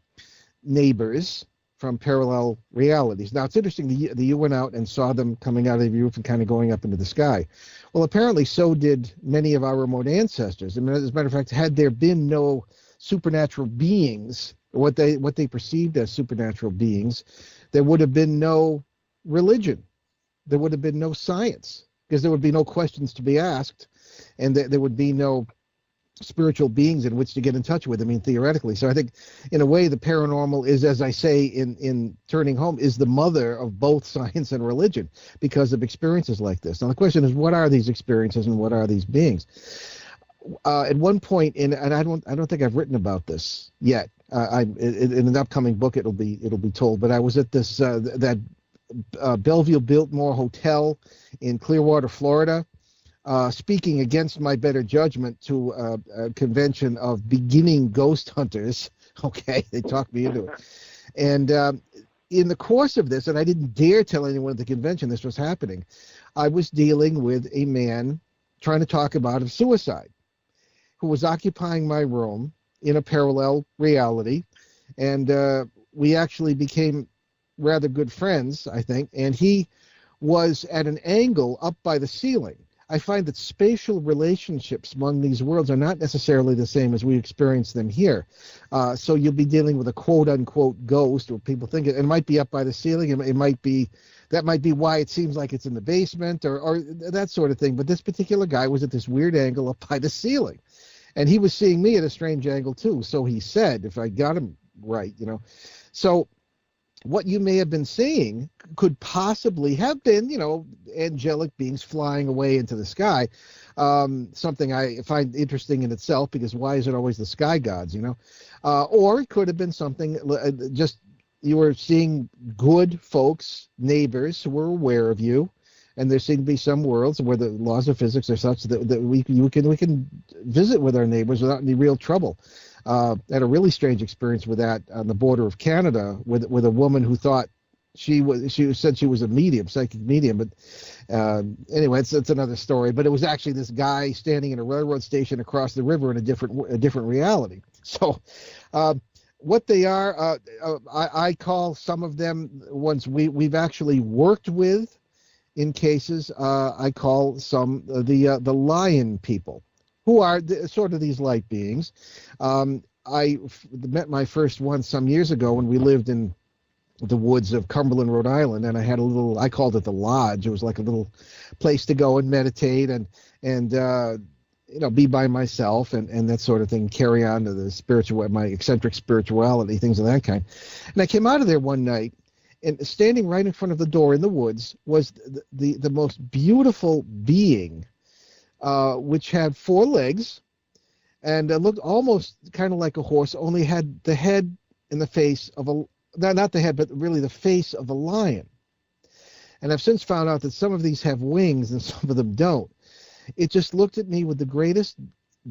neighbors from parallel realities. Now, it's interesting that you went out and saw them coming out of the roof and kind of going up into the sky. Well, apparently so did many of our remote ancestors. I mean, as a matter of fact, had there been no supernatural beings, what they perceived as supernatural beings, there would have been no religion. There would have been no science, because there would be no questions to be asked, and there would be no spiritual beings in which to get in touch with. I mean, theoretically. So I think, in a way, the paranormal is, as I say in Turning Home, is the mother of both science and religion because of experiences like this. Now the question is, what are these experiences and what are these beings? At one point, and I don't think I've written about this yet. In an upcoming book, it'll be told. But I was at this Bellevue Biltmore Hotel in Clearwater, Florida, speaking against my better judgment to a convention of beginning ghost hunters. Okay, they talked me into it. And in the course of this, and I didn't dare tell anyone at the convention this was happening, I was dealing with a man trying to talk about suicide who was occupying my room in a parallel reality. And we actually became rather good friends, I think. And he was at an angle up by the ceiling. I find that spatial relationships among these worlds are not necessarily the same as we experience them here. So you'll be dealing with a quote-unquote ghost, or people think it might be up by the ceiling. It might be, that might be why it seems like it's in the basement or that sort of thing. But this particular guy was at this weird angle up by the ceiling. And he was seeing me at a strange angle too. So he said, if I got him right, So what you may have been seeing could possibly have been, angelic beings flying away into the sky. Something I find interesting in itself, because why is it always the sky gods, Or it could have been something just you were seeing good folks, neighbors who were aware of you. And there seem to be some worlds where the laws of physics are such that we can visit with our neighbors without any real trouble. I had a really strange experience with that on the border of Canada with a woman who thought she said she was a medium, psychic medium, but anyway, it's another story. But it was actually this guy standing in a railroad station across the river in a different reality. So. What they are, I call some of them ones we've actually worked with. In cases, I call some the lion people, who are sort of these light beings. I met my first one some years ago when we lived in the woods of Cumberland, Rhode Island, and I had I called it the lodge. It was like a little place to go and meditate and be by myself and that sort of thing, carry on to my eccentric spirituality, things of that kind. And I came out of there one night, and standing right in front of the door in the woods was the most beautiful being, which had 4 legs and looked almost kind of like a horse, only had the head and the face of not the head, but really the face of a lion. And I've since found out that some of these have wings and some of them don't. It just looked at me with the greatest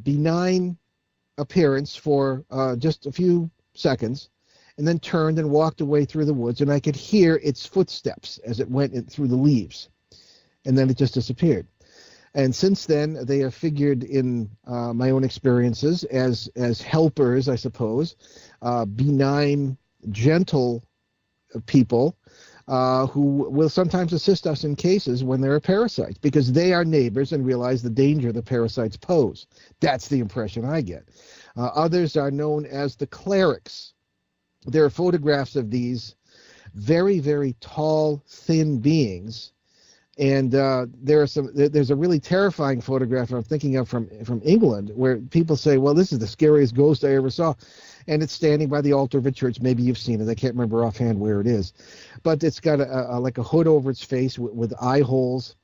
benign appearance for just a few seconds, and then turned and walked away through the woods, and I could hear its footsteps as it went through the leaves, and then it just disappeared. And since then, they have figured in my own experiences as helpers, I suppose, benign, gentle people who will sometimes assist us in cases when there are parasites, because they are neighbors and realize the danger the parasites pose. That's the impression I get. Others are known as the clerics. There are photographs of these very, very tall, thin beings, and there's a really terrifying photograph I'm thinking of from England, where people say, well, this is the scariest ghost I ever saw, and it's standing by the altar of a church. Maybe you've seen it. I can't remember offhand where it is, but it's got like a hood over its face with eye holes.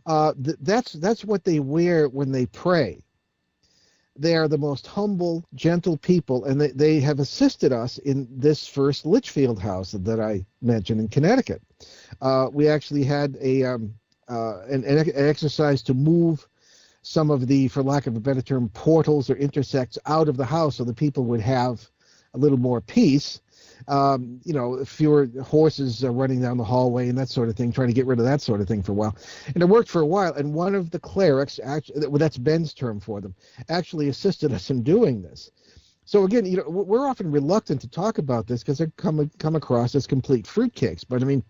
That's what they wear when they pray. They are the most humble, gentle people, and they have assisted us in this first Litchfield house that I mentioned in Connecticut. We actually had an exercise to move some of the, for lack of a better term, portals or intersects out of the house so the people would have a little more peace. Fewer horses running down the hallway and that sort of thing, trying to get rid of that sort of thing for a while. And it worked for a while, and one of the clerics, actually, well, that's Ben's term for them, actually assisted us in doing this. So again, we're often reluctant to talk about this because they come across as complete fruitcakes. But I mean,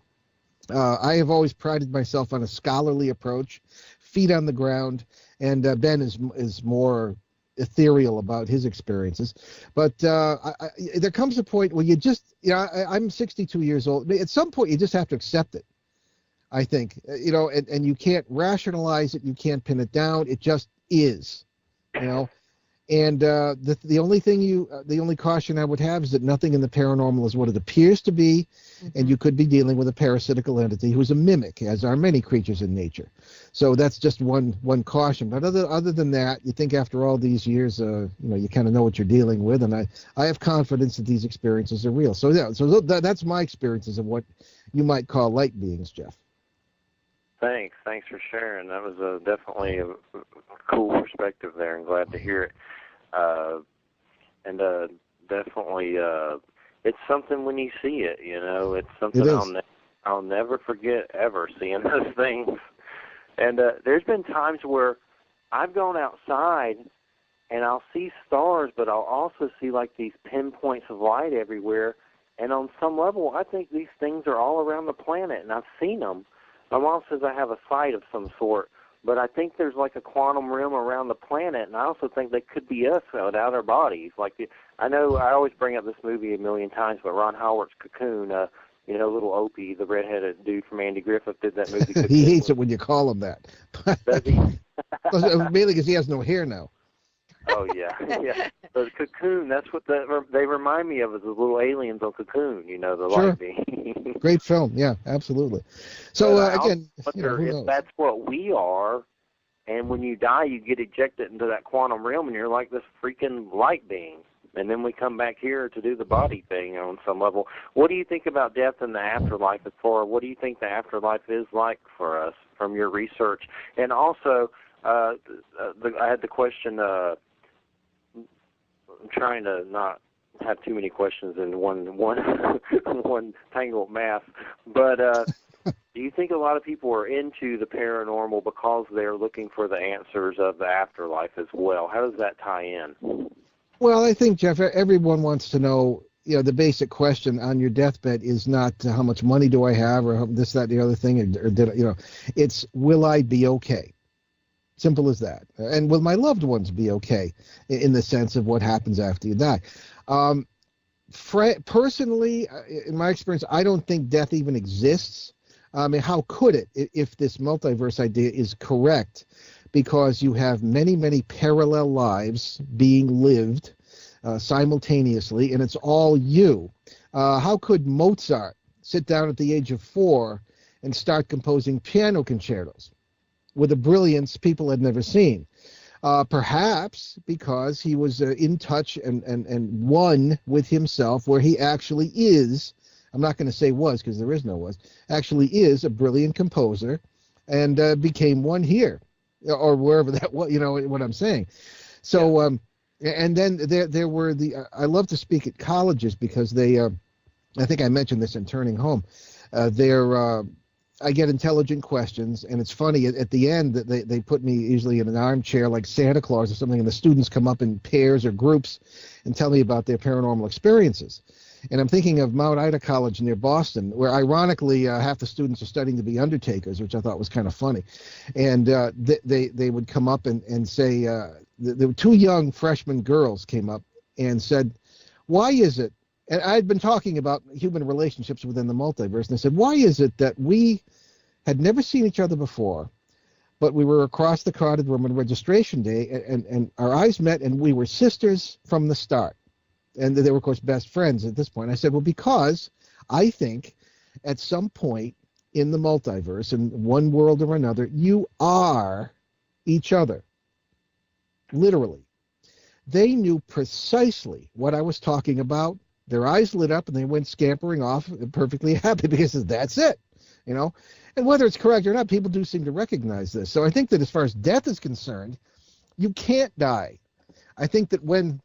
I have always prided myself on a scholarly approach, feet on the ground, and Ben is more ethereal about his experiences. But there comes a point where you just, I'm 62 years old. At some point, you just have to accept it, I think. And you can't rationalize it. You can't pin it down. It just is, And the only caution I would have is that nothing in the paranormal is what it appears to be, and you could be dealing with a parasitical entity who's a mimic, as are many creatures in nature. So that's just one caution. But other than that, you think after all these years, you kind of know what you're dealing with, and I have confidence that these experiences are real. So yeah, so that's my experiences of what you might call light beings, Jeff. Thanks for sharing. That was definitely a cool perspective there, and glad to hear it. Definitely, it's something when you see it. It's something I'll never forget ever seeing those things. And there's been times where I've gone outside and I'll see stars, but I'll also see like these pinpoints of light everywhere. And on some level, I think these things are all around the planet, and I've seen them. My mom says I have a sight of some sort, but I think there's like a quantum realm around the planet, and I also think they could be us without our bodies. I know I always bring up this movie a million times, but Ron Howard's Cocoon, little Opie, the redheaded dude from Andy Griffith, did that movie. He hates it when you call him that. Does he? Mainly because he has no hair now. Oh, yeah. The Cocoon, that's what they remind me of, is the little aliens on Cocoon, the light being. Great film, yeah, absolutely. So, again, who knows? That's what we are, and when you die, you get ejected into that quantum realm, and you're like this freaking light being. And then we come back here to do the body thing on some level. What do you think about death and the afterlife? What do you think the afterlife is like for us from your research? And also, I had the question, I'm trying to not have too many questions in one tangled math. But do you think a lot of people are into the paranormal because they're looking for the answers of the afterlife as well? How does that tie in? Well, I think, Jeff, everyone wants to know, the basic question on your deathbed is not how much money do I have or this, that, the other thing, or did it's will I be okay? Simple as that. And will my loved ones be okay in the sense of what happens after you die? Personally, in my experience, I don't think death even exists. I mean, how could it if this multiverse idea is correct? Because you have many, many parallel lives being lived simultaneously, and it's all you. How could Mozart sit down at the age of 4 and start composing piano concertos with a brilliance people had never seen? Perhaps because he was in touch and one with himself, where he actually is, I'm not going to say was because there is no was, actually is a brilliant composer, and became one here. Or wherever that was, what I'm saying. So, and then there were I love to speak at colleges because they, I think I mentioned this in Turning Home, I get intelligent questions, and it's funny, at the end, they put me usually in an armchair like Santa Claus or something, and the students come up in pairs or groups and tell me about their paranormal experiences. And I'm thinking of Mount Ida College near Boston, where ironically half the students are studying to be undertakers, which I thought was kind of funny. And they would come up and say, there were 2 young freshman girls came up and said, why is it, and I'd been talking about human relationships within the multiverse, and I said, why is it that we had never seen each other before, but we were across the crowded room on registration day, and our eyes met, and we were sisters from the start? And they were, of course, best friends at this point. I said, well, because I think at some point in the multiverse, in one world or another, you are each other. Literally. They knew precisely what I was talking about. Their eyes lit up, and they went scampering off perfectly happy because that's it, And whether it's correct or not, people do seem to recognize this. So I think that as far as death is concerned, you can't die. I think that when...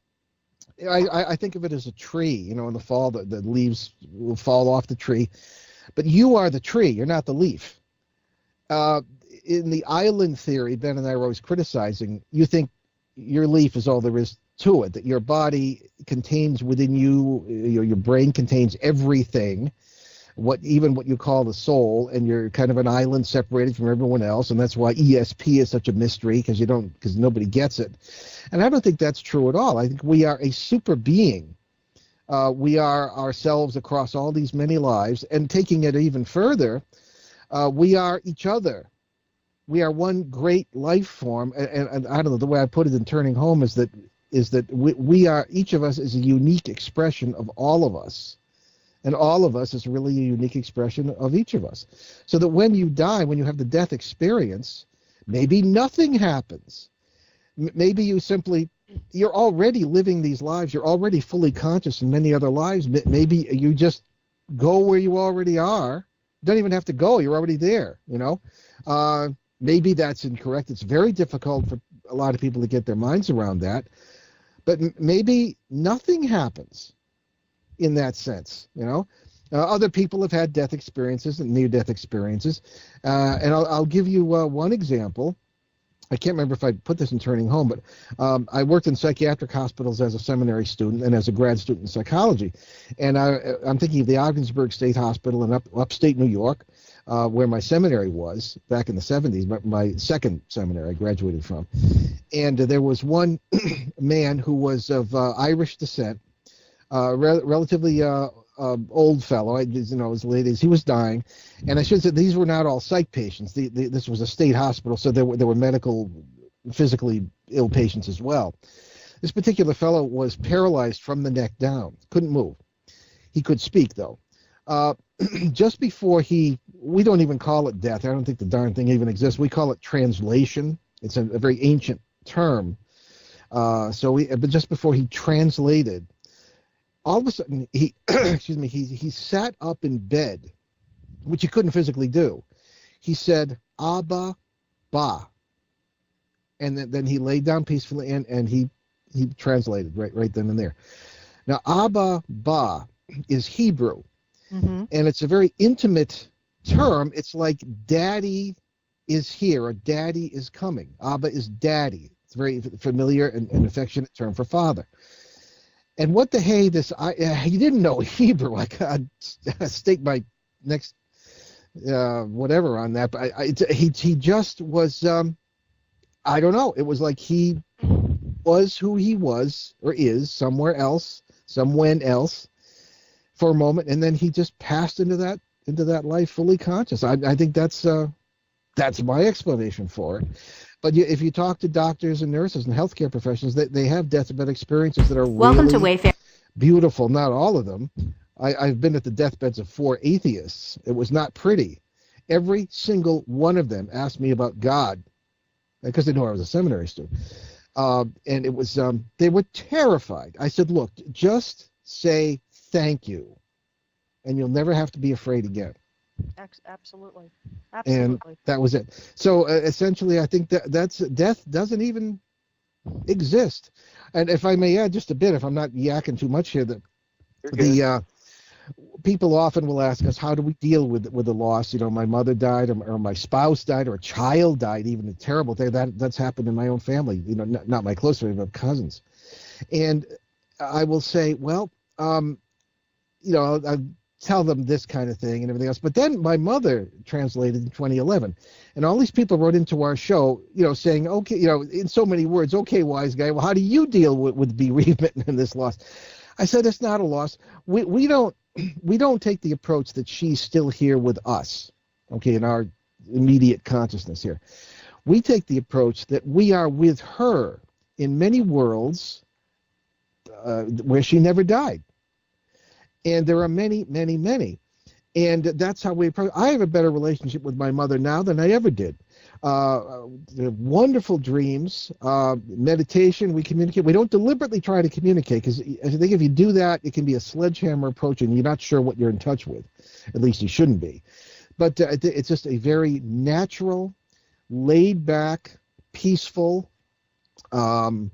I think of it as a tree, in the fall, the leaves will fall off the tree. But you are the tree, you're not the leaf. In the island theory, Ben and I were always criticizing, you think your leaf is all there is to it, that your body contains within you, your brain contains everything, even what you call the soul, and you're kind of an island separated from everyone else, and that's why ESP is such a mystery, because nobody gets it. And I don't think that's true at all. I think we are a super being. We are ourselves across all these many lives, and taking it even further, we are each other. We are one great life form, and I don't know, the way I put it in Turning Home is that is that we are, each of us is a unique expression of all of us. And all of us is really a unique expression of each of us. So that when you die, when you have the death experience, maybe nothing happens. Maybe you're already living these lives. You're already fully conscious in many other lives. Maybe you just go where you already are. Don't even have to go. You're already there, Maybe that's incorrect. It's very difficult for a lot of people to get their minds around that. But maybe nothing happens in that sense, Other people have had death experiences and near-death experiences. And I'll give you one example. I can't remember if I put this in Turning Home, but I worked in psychiatric hospitals as a seminary student and as a grad student in psychology. And I'm thinking of the Ogdensburg State Hospital in upstate New York, where my seminary was back in the 70s, my second seminary I graduated from. And there was one man who was of Irish descent, relatively old fellow, his late 80s. He was dying, and I should say these were not all psych patients. This was a state hospital, so there were medical, physically ill patients as well. This particular fellow was paralyzed from the neck down, couldn't move. He could speak though. Just before we don't even call it death. I don't think the darn thing even exists. We call it translation. It's a very ancient term. But just before he translated, all of a sudden, he sat up in bed, which he couldn't physically do. He said, Abba, Ba. And then he laid down peacefully, and he translated right then and there. Now, Abba, Ba is Hebrew, and it's a very intimate term. It's like daddy is here, or daddy is coming. Abba is daddy. It's a very familiar and affectionate term for father. And what the hey, he didn't know Hebrew. I could stake my next whatever on that. But he just was, I don't know. It was like he was who he was or is somewhere else for a moment, and then he just passed into that life fully conscious. I think that's my explanation for it. But if you talk to doctors and nurses and healthcare professionals, they have deathbed experiences that are Welcome to really Wayfair. Beautiful. Not all of them. I've been at the deathbeds of 4 atheists. It was not pretty. Every single one of them asked me about God, because they knew I was a seminary student. And it was they were terrified. I said, look, just say thank you, and you'll never have to be afraid again. Absolutely. And that was it. So essentially, I think that's death doesn't even exist. And if I may add just a bit, if I'm not yakking too much here, the people often will ask us, how do we deal with the loss? My mother died, or my spouse died, or a child died. Even a terrible thing that's happened in my own family. Not my close family, but cousins. And I will say, well, I tell them this kind of thing and everything else. But then my mother translated in 2011, and all these people wrote into our show, saying, okay, in so many words, okay, wise guy, well, how do you deal with bereavement and this loss? I said, it's not a loss. We don't take the approach that she's still here with us, okay, in our immediate consciousness here. We take the approach that we are with her in many worlds where she never died. And there are many, many, many. And that's how we approach. I have a better relationship with my mother now than I ever did. Wonderful dreams, meditation, we communicate. We don't deliberately try to communicate, because I think if you do that, it can be a sledgehammer approach, and you're not sure what you're in touch with. At least you shouldn't be. But it's just a very natural, laid-back, peaceful, kind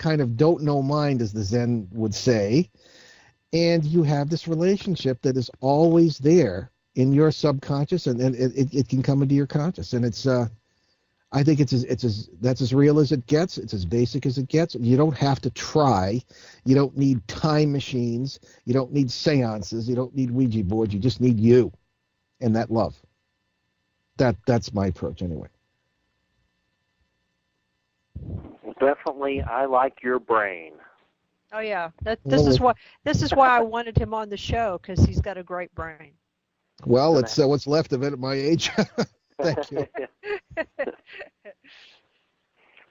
of don't-know mind, as the Zen would say. And you have this relationship that is always there in your subconscious, and it can come into your conscious. And it's, I think that's as real as it gets. It's as basic as it gets. You don't have to try. You don't need time machines. You don't need seances. You don't need Ouija boards. You just need you and that love. That's my approach anyway. Definitely, I like your brain. Oh yeah, this is why I wanted him on the show, because he's got a great brain. Well, it's what's left of it at my age. Thank you.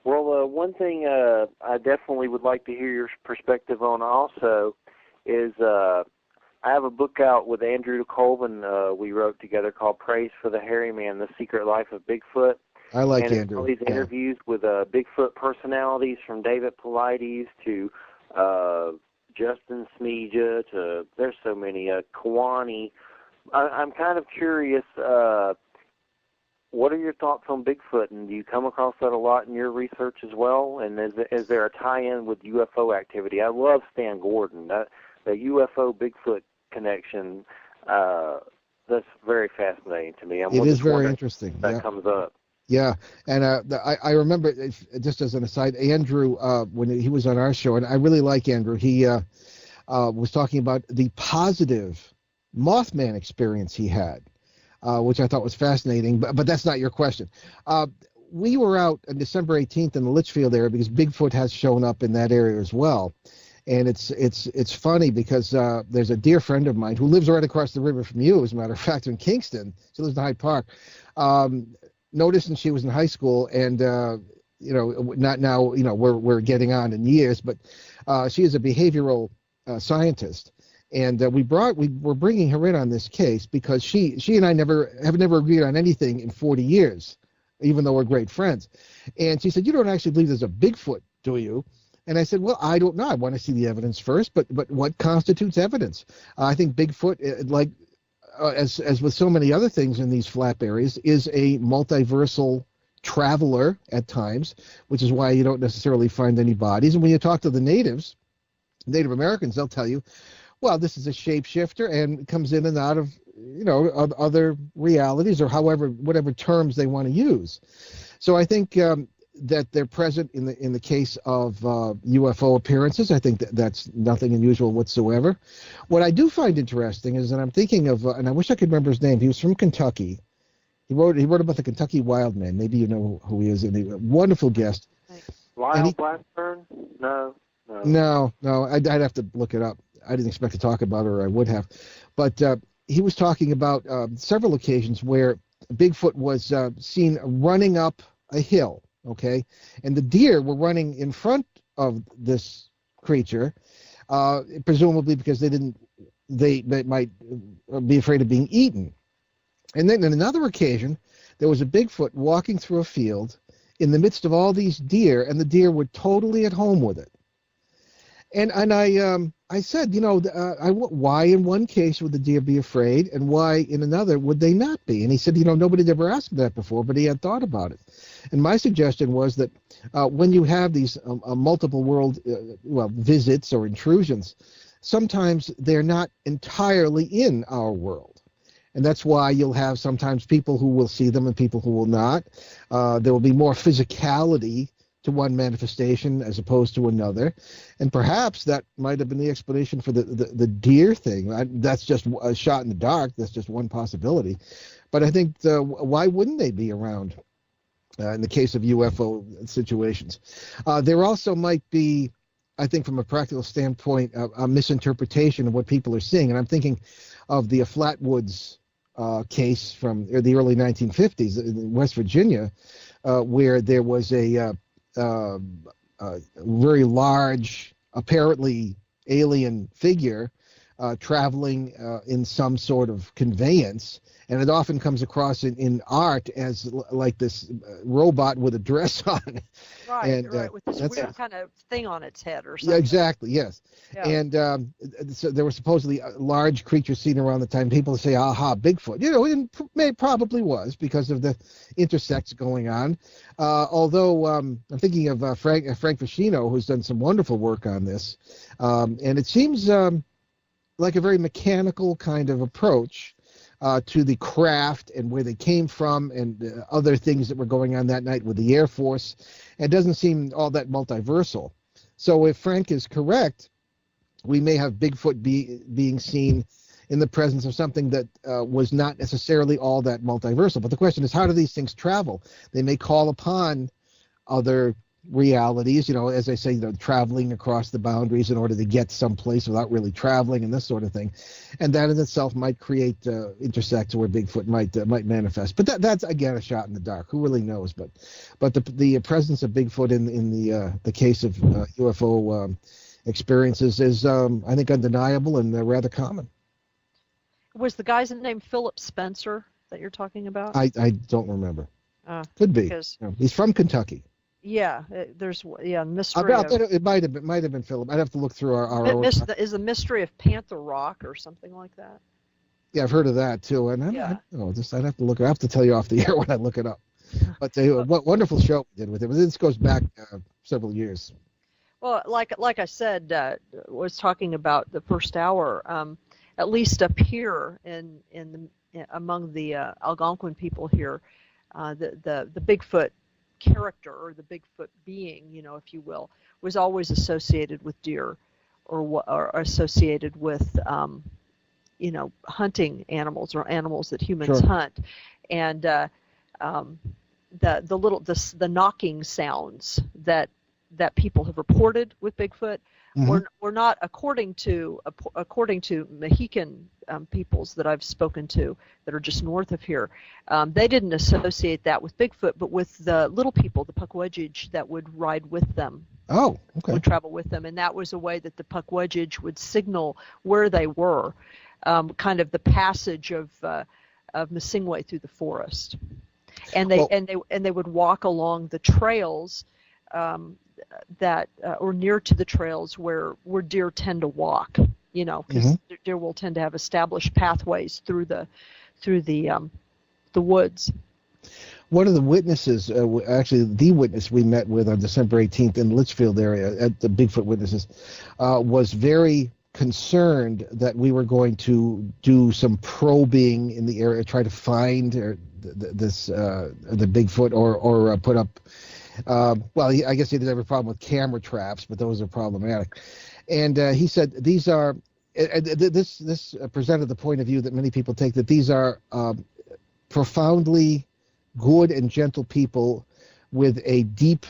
Well, one thing I definitely would like to hear your perspective on also is I have a book out with Andrew Colvin we wrote together called Praise for the Hairy Man, The Secret Life of Bigfoot. I like and Andrew. All these interviews with Bigfoot personalities from David Paulides to Justin Smeja to, there's so many, Kawani. I'm kind of curious, what are your thoughts on Bigfoot, and do you come across that a lot in your research as well? And is there a tie-in with UFO activity? I love Stan Gordon. The UFO Bigfoot connection, that's very fascinating to me. It is very interesting. That comes up. Yeah, and I remember, just as an aside, Andrew, when he was on our show, and I really like Andrew, he was talking about the positive Mothman experience he had, which I thought was fascinating, but that's not your question. We were out on December 18th in the Litchfield area because Bigfoot has shown up in that area as well. And it's funny because there's a dear friend of mine who lives right across the river from you, as a matter of fact, in Kingston. She lives in Hyde Park. Noticed when she was in high school, and not now, we're getting on in years, but she is a behavioral scientist, and we're bringing her in on this case because she and I have never agreed on anything in 40 years, even though we're great friends. And she said, "You don't actually believe there's a Bigfoot, do you?" And I said, "Well, I don't know. I want to see the evidence first, but what constitutes evidence?" I think Bigfoot, as with so many other things in these flap areas, is a multiversal traveler at times, which is why you don't necessarily find any bodies. And when you talk to the Native Americans, they'll tell you, well, this is a shapeshifter and comes in and out of, other realities, or whatever terms they want to use. So I think that they're present in the case of UFO appearances. I think that's nothing unusual whatsoever. What I do find interesting is that I'm thinking of, and I wish I could remember his name. He was from Kentucky. He wrote about the Kentucky Wildman. Maybe you know who he is. And a wonderful guest. Lyle Blackburn? No. I'd have to look it up. I didn't expect to talk about it, or I would have. But he was talking about several occasions where Bigfoot was seen running up a hill. Okay, and the deer were running in front of this creature, presumably because they might be afraid of being eaten. And then on another occasion, there was a Bigfoot walking through a field in the midst of all these deer, and the deer were totally at home with it. And I said, why in one case would the deer be afraid, and why in another would they not be? And he said, nobody had ever asked him that before, but he had thought about it. And my suggestion was that when you have these multiple world visits or intrusions, sometimes they're not entirely in our world. And that's why you'll have sometimes people who will see them and people who will not. There will be more physicality to one manifestation as opposed to another, and perhaps that might have been the explanation for the deer thing. That's just a shot in the dark. That's just one possibility, but I think why wouldn't they be around in the case of UFO situations? There also might be, I think, from a practical standpoint, a misinterpretation of what people are seeing, and I'm thinking of the Flatwoods case from the early 1950s in West Virginia, where there was a very large, apparently alien figure traveling in some sort of conveyance, and it often comes across in art as like this robot with a dress on. Right, right, with this weird kind of thing on its head or something. Yeah, exactly, yes. Yeah. And so there were supposedly large creatures seen around the time. People say, aha, Bigfoot. It probably was because of the intersex going on. Although I'm thinking of Frank Vicino, who's done some wonderful work on this. And it seems like a very mechanical kind of approach to the craft and where they came from and other things that were going on that night with the Air Force. It doesn't seem all that multiversal. So if Frank is correct, we may have Bigfoot being seen in the presence of something that was not necessarily all that multiversal. But the question is, how do these things travel? They may call upon other realities, as I say, traveling across the boundaries in order to get someplace without really traveling and this sort of thing. And that in itself might create intersects where Bigfoot might manifest. But that's, again, a shot in the dark. Who really knows? But the presence of Bigfoot in the case of UFO experiences is, I think, undeniable and rather common. Was the guy's name Philip Spencer that you're talking about? I don't remember. Could be. Because, he's from Kentucky. Yeah, there's mystery. It might have been Philip. I'd have to look through our own. Is the mystery of Panther Rock or something like that? Yeah, I've heard of that too. And I'd have to look. I have to tell you off the air when I look it up. But what wonderful show we did with it. This goes back several years. Well, like I said, was talking about the first hour. At least up here among the Algonquin people here, the Bigfoot character or the Bigfoot being, if you will, was always associated with deer, or associated with hunting animals or animals that humans hunt, and the knocking sounds that people have reported with Bigfoot. Were not according to Mohican peoples that I've spoken to that are just north of here. They didn't associate that with Bigfoot, but with the little people, the Pukwudgie, that would ride with them. Oh, okay. Would travel with them, and that was a way that the Pukwudgie would signal where they were, kind of the passage of Msingwe through the forest, and they would walk along the trails. That or near to the trails where deer tend to walk, because deer will tend to have established pathways through the woods. One of the witnesses, actually the witness we met with on December 18th in Litchfield area at the Bigfoot Witnesses, was very concerned that we were going to do some probing in the area, try to find the Bigfoot or put up. I guess he didn't have a problem with camera traps, but those are problematic. And he said these are. This presented the point of view that many people take, that these are profoundly good and gentle people with a deep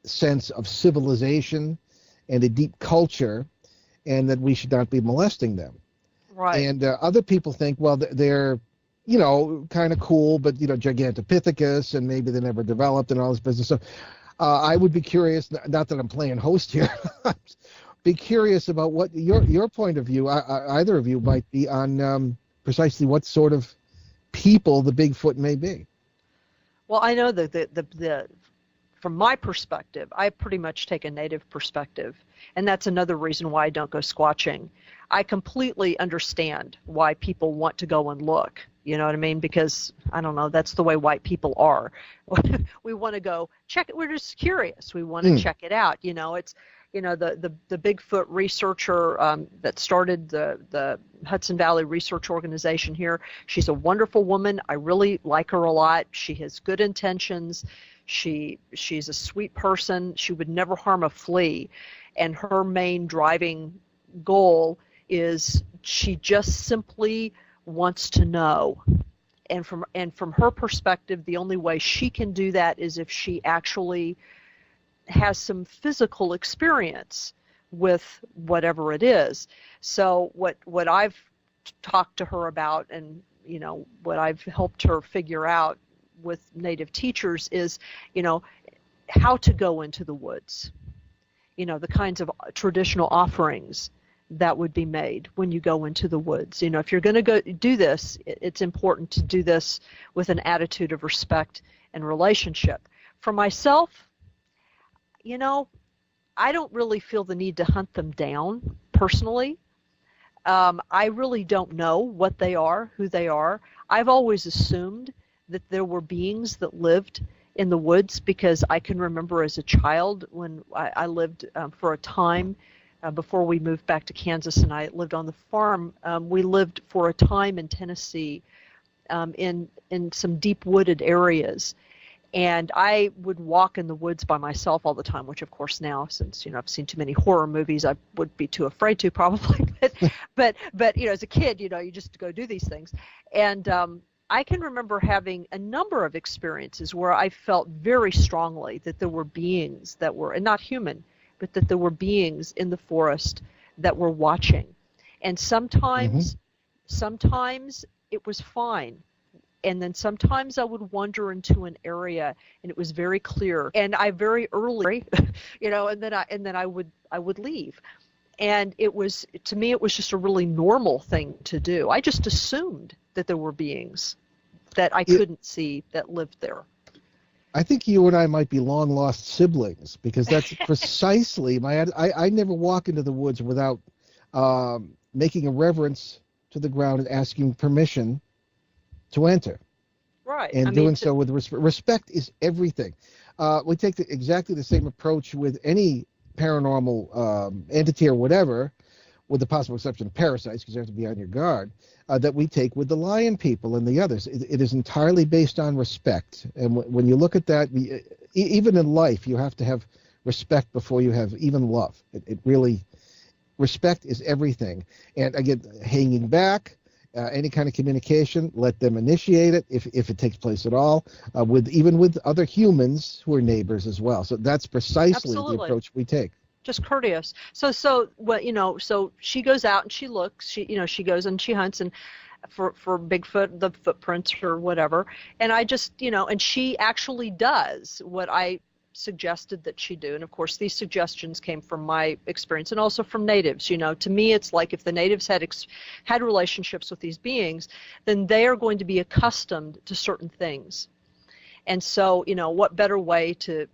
sense of civilization and a deep culture, and that we should not be molesting them. Right. And other people think, well, they're kind of cool, but Gigantopithecus, and maybe they never developed and all this business. So I would be curious, not that I'm playing host here, be curious about what your point of view, either of you, might be on precisely what sort of people the Bigfoot may be. Well, I know that from my perspective, I pretty much take a native perspective, and that's another reason why I don't go squatching. I completely understand why people want to go and look. You know what I mean? Because, I don't know, that's the way white people are. We want to go check it. We're just curious. We want to check it out. It's, the Bigfoot researcher that started the Hudson Valley Research Organization here. She's a wonderful woman. I really like her a lot. She has good intentions. She's a sweet person. She would never harm a flea. And her main driving goal is she just simply wants to know. And from her perspective, the only way she can do that is if she actually has some physical experience with whatever it is. So what I've talked to her about, and what I've helped her figure out with native teachers is, how to go into the woods. The kinds of traditional offerings that would be made when you go into the woods. If you're going to go do this, it's important to do this with an attitude of respect and relationship. For myself, I don't really feel the need to hunt them down personally. I really don't know what they are, who they are. I've always assumed that there were beings that lived in the woods, because I can remember as a child when I lived for a time before we moved back to Kansas and I lived on the farm. We lived for a time in Tennessee in some deep wooded areas. And I would walk in the woods by myself all the time, which of course now, since I've seen too many horror movies, I would be too afraid to probably. But as a kid, you just go do these things. And I can remember having a number of experiences where I felt very strongly that there were beings that were, and not human, but that there were beings in the forest that were watching. And sometimes it was fine. And then sometimes I would wander into an area and it was very clear. And I very early, and then I would leave. And it was, to me, it was just a really normal thing to do. I just assumed that there were beings that I couldn't see that lived there. I think you and I might be long-lost siblings, because that's precisely I never walk into the woods without making a reverence to the ground and asking permission to enter. Right. And doing so with respect. Respect is everything. We take exactly the same approach with any paranormal entity or whatever, with the possible exception of parasites, because you have to be on your guard, that we take with the lion people and the others. It is entirely based on respect. And when you look at that, even in life, you have to have respect before you have even love. It really, respect is everything. And again, hanging back, any kind of communication, let them initiate it if it takes place at all, even with other humans who are neighbors as well. So that's precisely the approach we take. Just courteous. So she goes out and she looks. She goes and she hunts and for Bigfoot, the footprints or whatever. And I just, and she actually does what I suggested that she do. And of course, these suggestions came from my experience and also from natives. To me, it's like if the natives had relationships with these beings, then they are going to be accustomed to certain things. And so, what better way to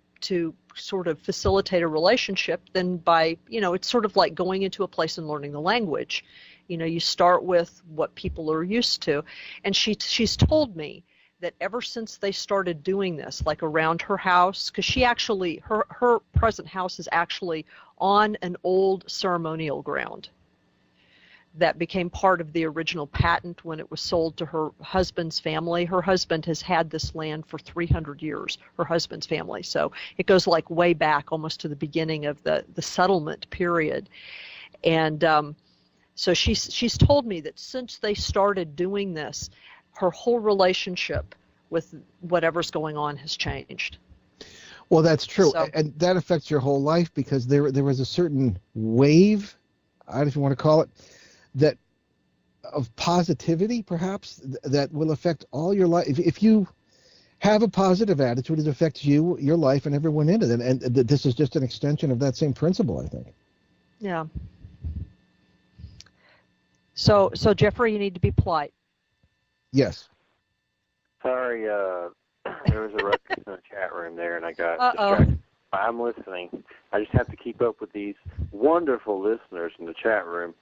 sort of facilitate a relationship than by, it's sort of like going into a place and learning the language. You start with what people are used to. And she's told me that ever since they started doing this, like around her house, because she actually, her present house is actually on an old ceremonial ground that became part of the original patent when it was sold to her husband's family. Her husband has had this land for 300 years, her husband's family. So it goes like way back, almost to the beginning of the settlement period. And so she's told me that since they started doing this, her whole relationship with whatever's going on has changed. Well, that's true. So, and that affects your whole life, because there was a certain wave, I don't know if you want to call it, that of positivity, perhaps, that will affect all your life. If you have a positive attitude, it affects you, your life, and everyone in it. And this is just an extension of that same principle, I think. Yeah. So Jeffrey, you need to be polite. Yes. Sorry, there was a ruckus in the chat room there, and I got distracted. I'm listening. I just have to keep up with these wonderful listeners in the chat room.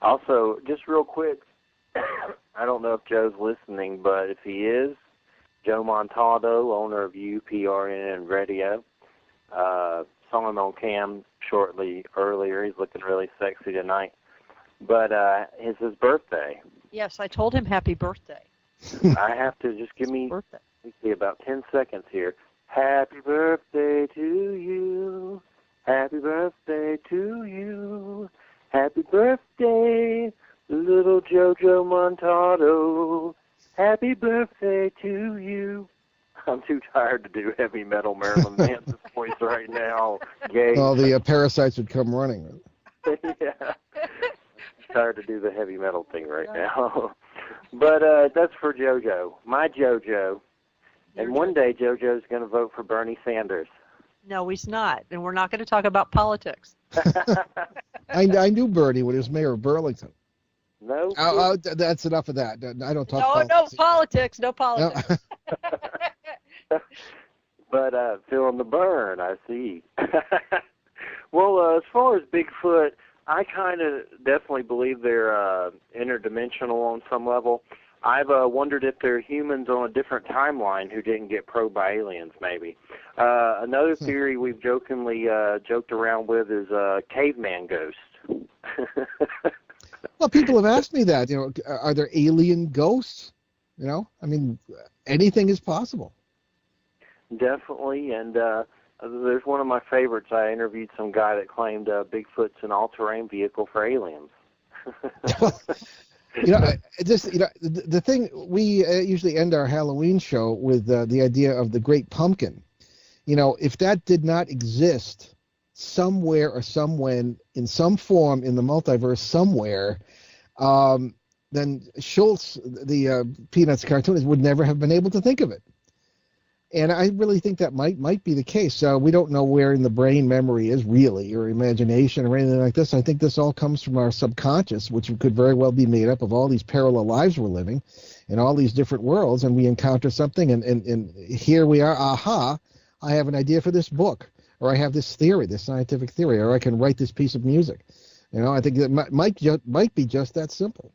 Also, just real quick, I don't know if Joe's listening, but if he is, Joe Montado, owner of UPRN Radio, saw him on cam earlier. He's looking really sexy tonight. But it's his birthday. Yes, I told him happy birthday. I have to just give me about 10 seconds here. Happy birthday to you. Happy birthday to you. Happy birthday, little Jojo Montado. Happy birthday to you. I'm too tired to do heavy metal Marilyn Manson's voice right now. Yay. All the parasites would come running. Yeah. Tired to do the heavy metal thing right now. But that's for JoJo, my JoJo. And one day JoJo's going to vote for Bernie Sanders. No, he's not. And we're not going to talk about politics. I knew Bernie when he was mayor of Burlington. No. That's enough of that. I don't talk politics. No politics. But feeling the burn, I see. Well, as far as Bigfoot, I kind of definitely believe they're interdimensional on some level. I've wondered if they're humans on a different timeline who didn't get probed by aliens, maybe. Another theory we've jokingly joked around with is caveman ghost. Well, people have asked me that. Are there alien ghosts? I mean, anything is possible. Definitely, and there's one of my favorites. I interviewed some guy that claimed Bigfoot's an all-terrain vehicle for aliens. The thing, we usually end our Halloween show with the idea of the Great Pumpkin. If that did not exist somewhere or somewhen in some form in the multiverse somewhere, then Schultz, the Peanuts cartoonist, would never have been able to think of it. And I really think that might be the case. We don't know where in the brain memory is really, or imagination, or anything like this. I think this all comes from our subconscious, which could very well be made up of all these parallel lives we're living in all these different worlds, and we encounter something, and here we are, aha, I have an idea for this book, or I have this theory, this scientific theory, or I can write this piece of music. I think it might be just that simple.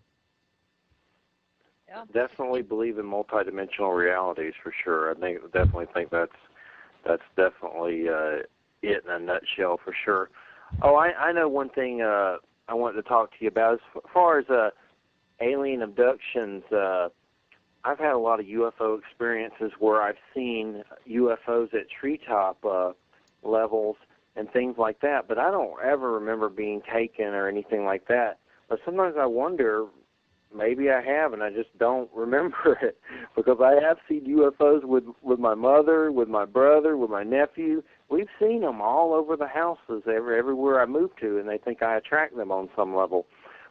Yeah. Definitely believe in multidimensional realities for sure. I definitely think that's definitely it in a nutshell for sure. Oh, I know one thing I wanted to talk to you about as far as alien abductions. I've had a lot of UFO experiences where I've seen UFOs at treetop levels and things like that, but I don't ever remember being taken or anything like that. But sometimes I wonder, maybe I have, and I just don't remember it, because I have seen UFOs with my mother, with my brother, with my nephew. We've seen them all over the houses, everywhere I move to, and they think I attract them on some level.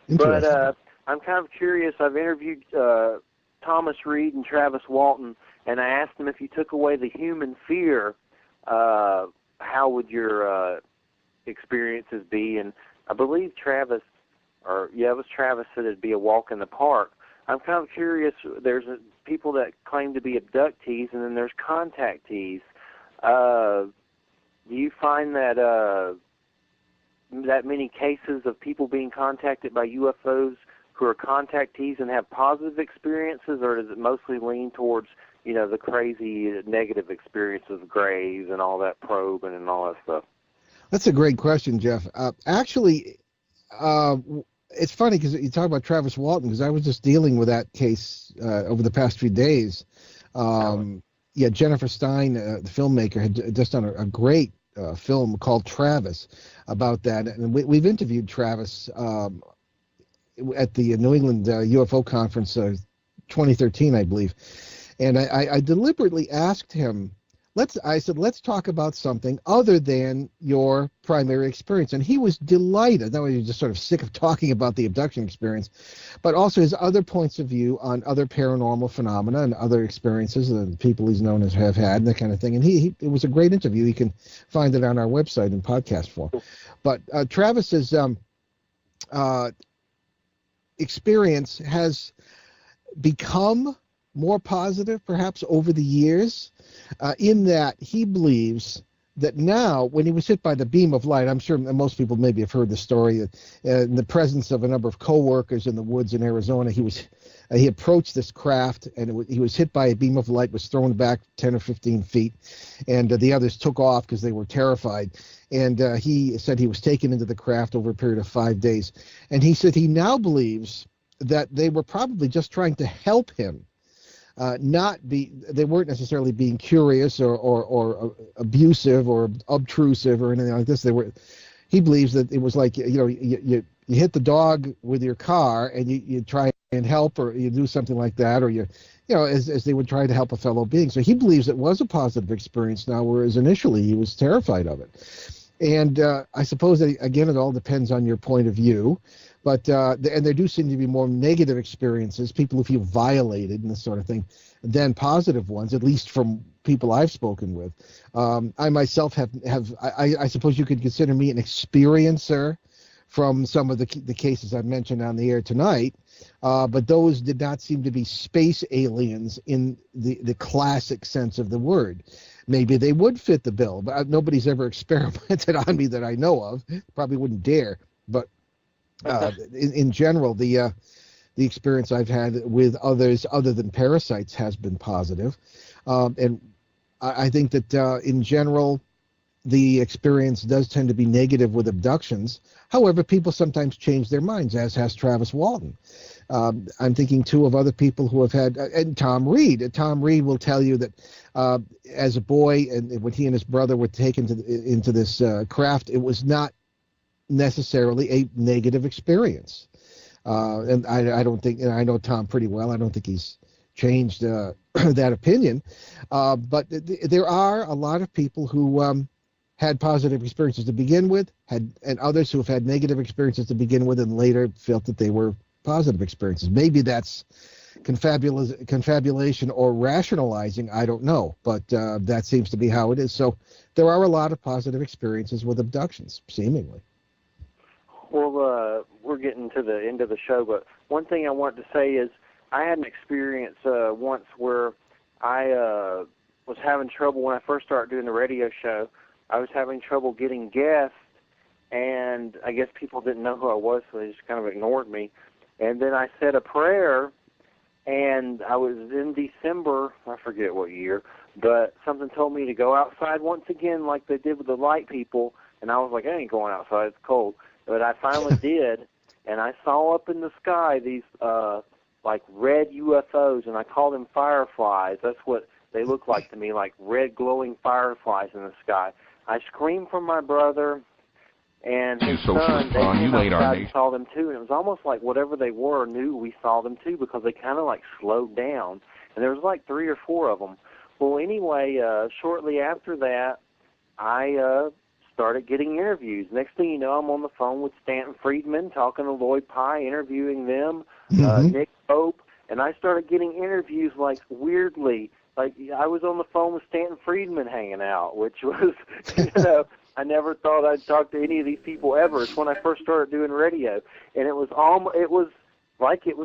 But I'm kind of curious. I've interviewed Thomas Reed and Travis Walton, and I asked them, if you took away the human fear, how would your experiences be? And I believe Travis said it'd be a walk in the park. I'm kind of curious. There's people that claim to be abductees, and then there's contactees. Do you find that that many cases of people being contacted by UFOs who are contactees and have positive experiences, or does it mostly lean towards, the crazy negative experiences of graves and all that probing and all that stuff? That's a great question, Jeff. Actually, it's funny because you talk about Travis Walton, because I was just dealing with that case over the past few days. Jennifer Stein, the filmmaker, had just done a great film called Travis about that, and we've interviewed Travis at the New England UFO conference 2013, I believe, and I deliberately asked him, let's talk about something other than your primary experience. And he was delighted. Not only was he just sort of sick of talking about the abduction experience, but also his other points of view on other paranormal phenomena and other experiences that people he's known as have had and that kind of thing. And it was a great interview. You can find it on our website in podcast form. But Travis's experience has become more positive, perhaps, over the years, in that he believes that now, when he was hit by the beam of light, I'm sure most people maybe have heard the story, in the presence of a number of co-workers in the woods in Arizona, he approached this craft, and he was hit by a beam of light, was thrown back 10 or 15 feet, and the others took off because they were terrified. And he said he was taken into the craft over a period of 5 days. And he said he now believes that they were probably just trying to help him. They weren't necessarily being curious or abusive or obtrusive or anything like this. He believes that it was like, you hit the dog with your car and you try and help, or you do something like that, or as they would try to help a fellow being. So he believes it was a positive experience now, whereas initially he was terrified of it. And I suppose that, again, it all depends on your point of view. But and there do seem to be more negative experiences, people who feel violated and this sort of thing, than positive ones, at least from people I've spoken with. I myself I suppose you could consider me an experiencer from some of the cases I've mentioned on the air tonight, but those did not seem to be space aliens in the classic sense of the word. Maybe they would fit the bill, but nobody's ever experimented on me that I know of. Probably wouldn't dare, but in general, the experience I've had with others other than parasites has been positive, and I think that in general, the experience does tend to be negative with abductions. However, people sometimes change their minds, as has Travis Walton. I'm thinking, too, of other people who have had, and Tom Reed. Tom Reed will tell you that as a boy, and when he and his brother were taken into this craft, it was not necessarily a negative experience. And I don't think, and I know Tom pretty well. I don't think he's changed that opinion. But there are a lot of people who had positive experiences to begin with, and others who have had negative experiences to begin with, and later felt that they were positive experiences. Maybe that's confabulation or rationalizing. I don't know, but that seems to be how it is. So there are a lot of positive experiences with abductions, seemingly. Well, we're getting to the end of the show, but one thing I wanted to say is I had an experience once where I was having trouble when I first started doing the radio show. I was having trouble getting guests, and I guess people didn't know who I was, so they just kind of ignored me. And then I said a prayer, and I was in December, I forget what year, but something told me to go outside once again like they did with the light people, and I was like, I ain't going outside, it's cold. But I finally did, and I saw up in the sky these like red UFOs, and I call them fireflies. That's what they look like to me, like red glowing fireflies in the sky. I screamed from my brother and his son. They came outside and saw them too, and it was almost like whatever they were knew we saw them too, because they kind of like slowed down, and there was like 3 or 4 of them. Well, anyway, shortly after that, I started getting interviews. Next thing you know, I'm on the phone with Stanton Friedman, talking to Lloyd Pye, interviewing them, Nick Pope, and I started getting interviews like weirdly. Like I was on the phone with Stanton Friedman hanging out, which was, I never thought I'd talk to any of these people ever. It's when I first started doing radio, and it was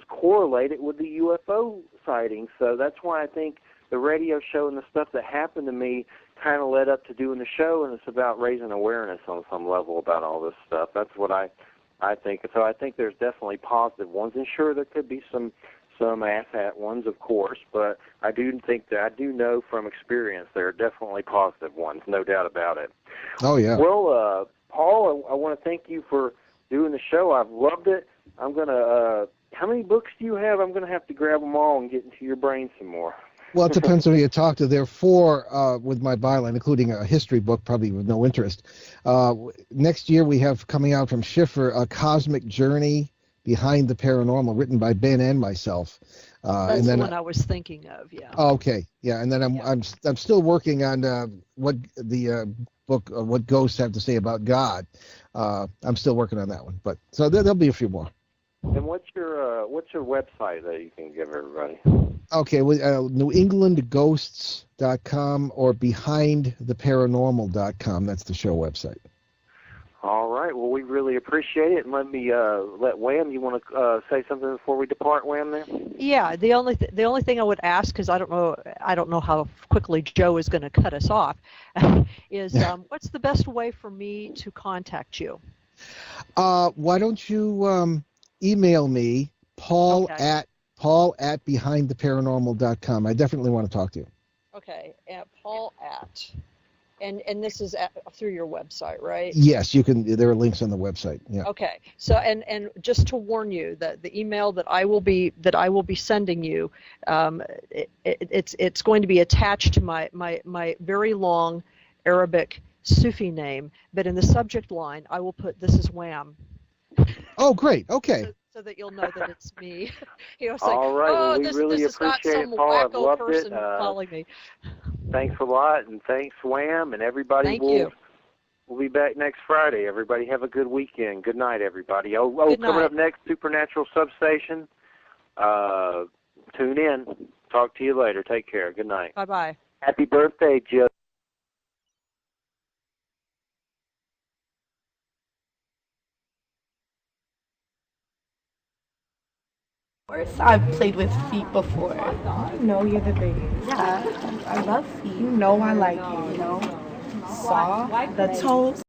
correlated with the UFO sightings. So that's why I think the radio show and the stuff that happened to me kind of led up to doing the show, and it's about raising awareness on some level about all this stuff. That's what I think. So I think there's definitely positive ones, and sure, there could be some asshat ones, of course, but I do think that I do know from experience there are definitely positive ones, no doubt about it. Oh, yeah. Well, Paul, I want to thank you for doing the show. I've loved it. I'm going to, how many books do you have? I'm going to have to grab them all and get into your brain some more. Well, it depends on who you talk to. There are 4 with my byline, including a history book, probably with no interest. Next year we have coming out from Schiffer, A Cosmic Journey Behind the Paranormal, written by Ben and myself. That's and then, the one I was thinking of, yeah. Oh, okay, yeah, and then I'm still working on what the book, What Ghosts Have to Say About God. I'm still working on that one, but so there'll be a few more. And what's your website that you can give everybody? Okay, newenglandghosts.com or behindtheparanormal.com. That's the show website. All right. Well, we really appreciate it. And let Wham, you want to say something before we depart, Wham, there? Yeah. The only thing I would ask, because I don't know how quickly Joe is going to cut us off, is what's the best way for me to contact you? Why don't you email me, Paul at behindtheparanormal.com. I definitely want to talk to you. Okay, Paul at. And this is through your website, right? Yes, you can. There are links on the website. Yeah. Okay. So and just to warn you that the email that I will be sending you, it's going to be attached to my very long Arabic Sufi name, but in the subject line I will put "This is Wham." Oh, great. Okay. So that you'll know that it's me. It's all right. Well, we really this appreciate is not some it, Paul. I've wacko loved person it. calling me. Thanks a lot, and thanks, Wham, and everybody. Thank you. We'll be back next Friday. Everybody have a good weekend. Good night, everybody. Good night. Coming up next, Supernatural Substation. Tune in. Talk to you later. Take care. Good night. Bye-bye. Happy birthday, Joe. I've played with feet before. You know you're the biggest. Yeah, I love feet. You know I like it. You know, saw the toes.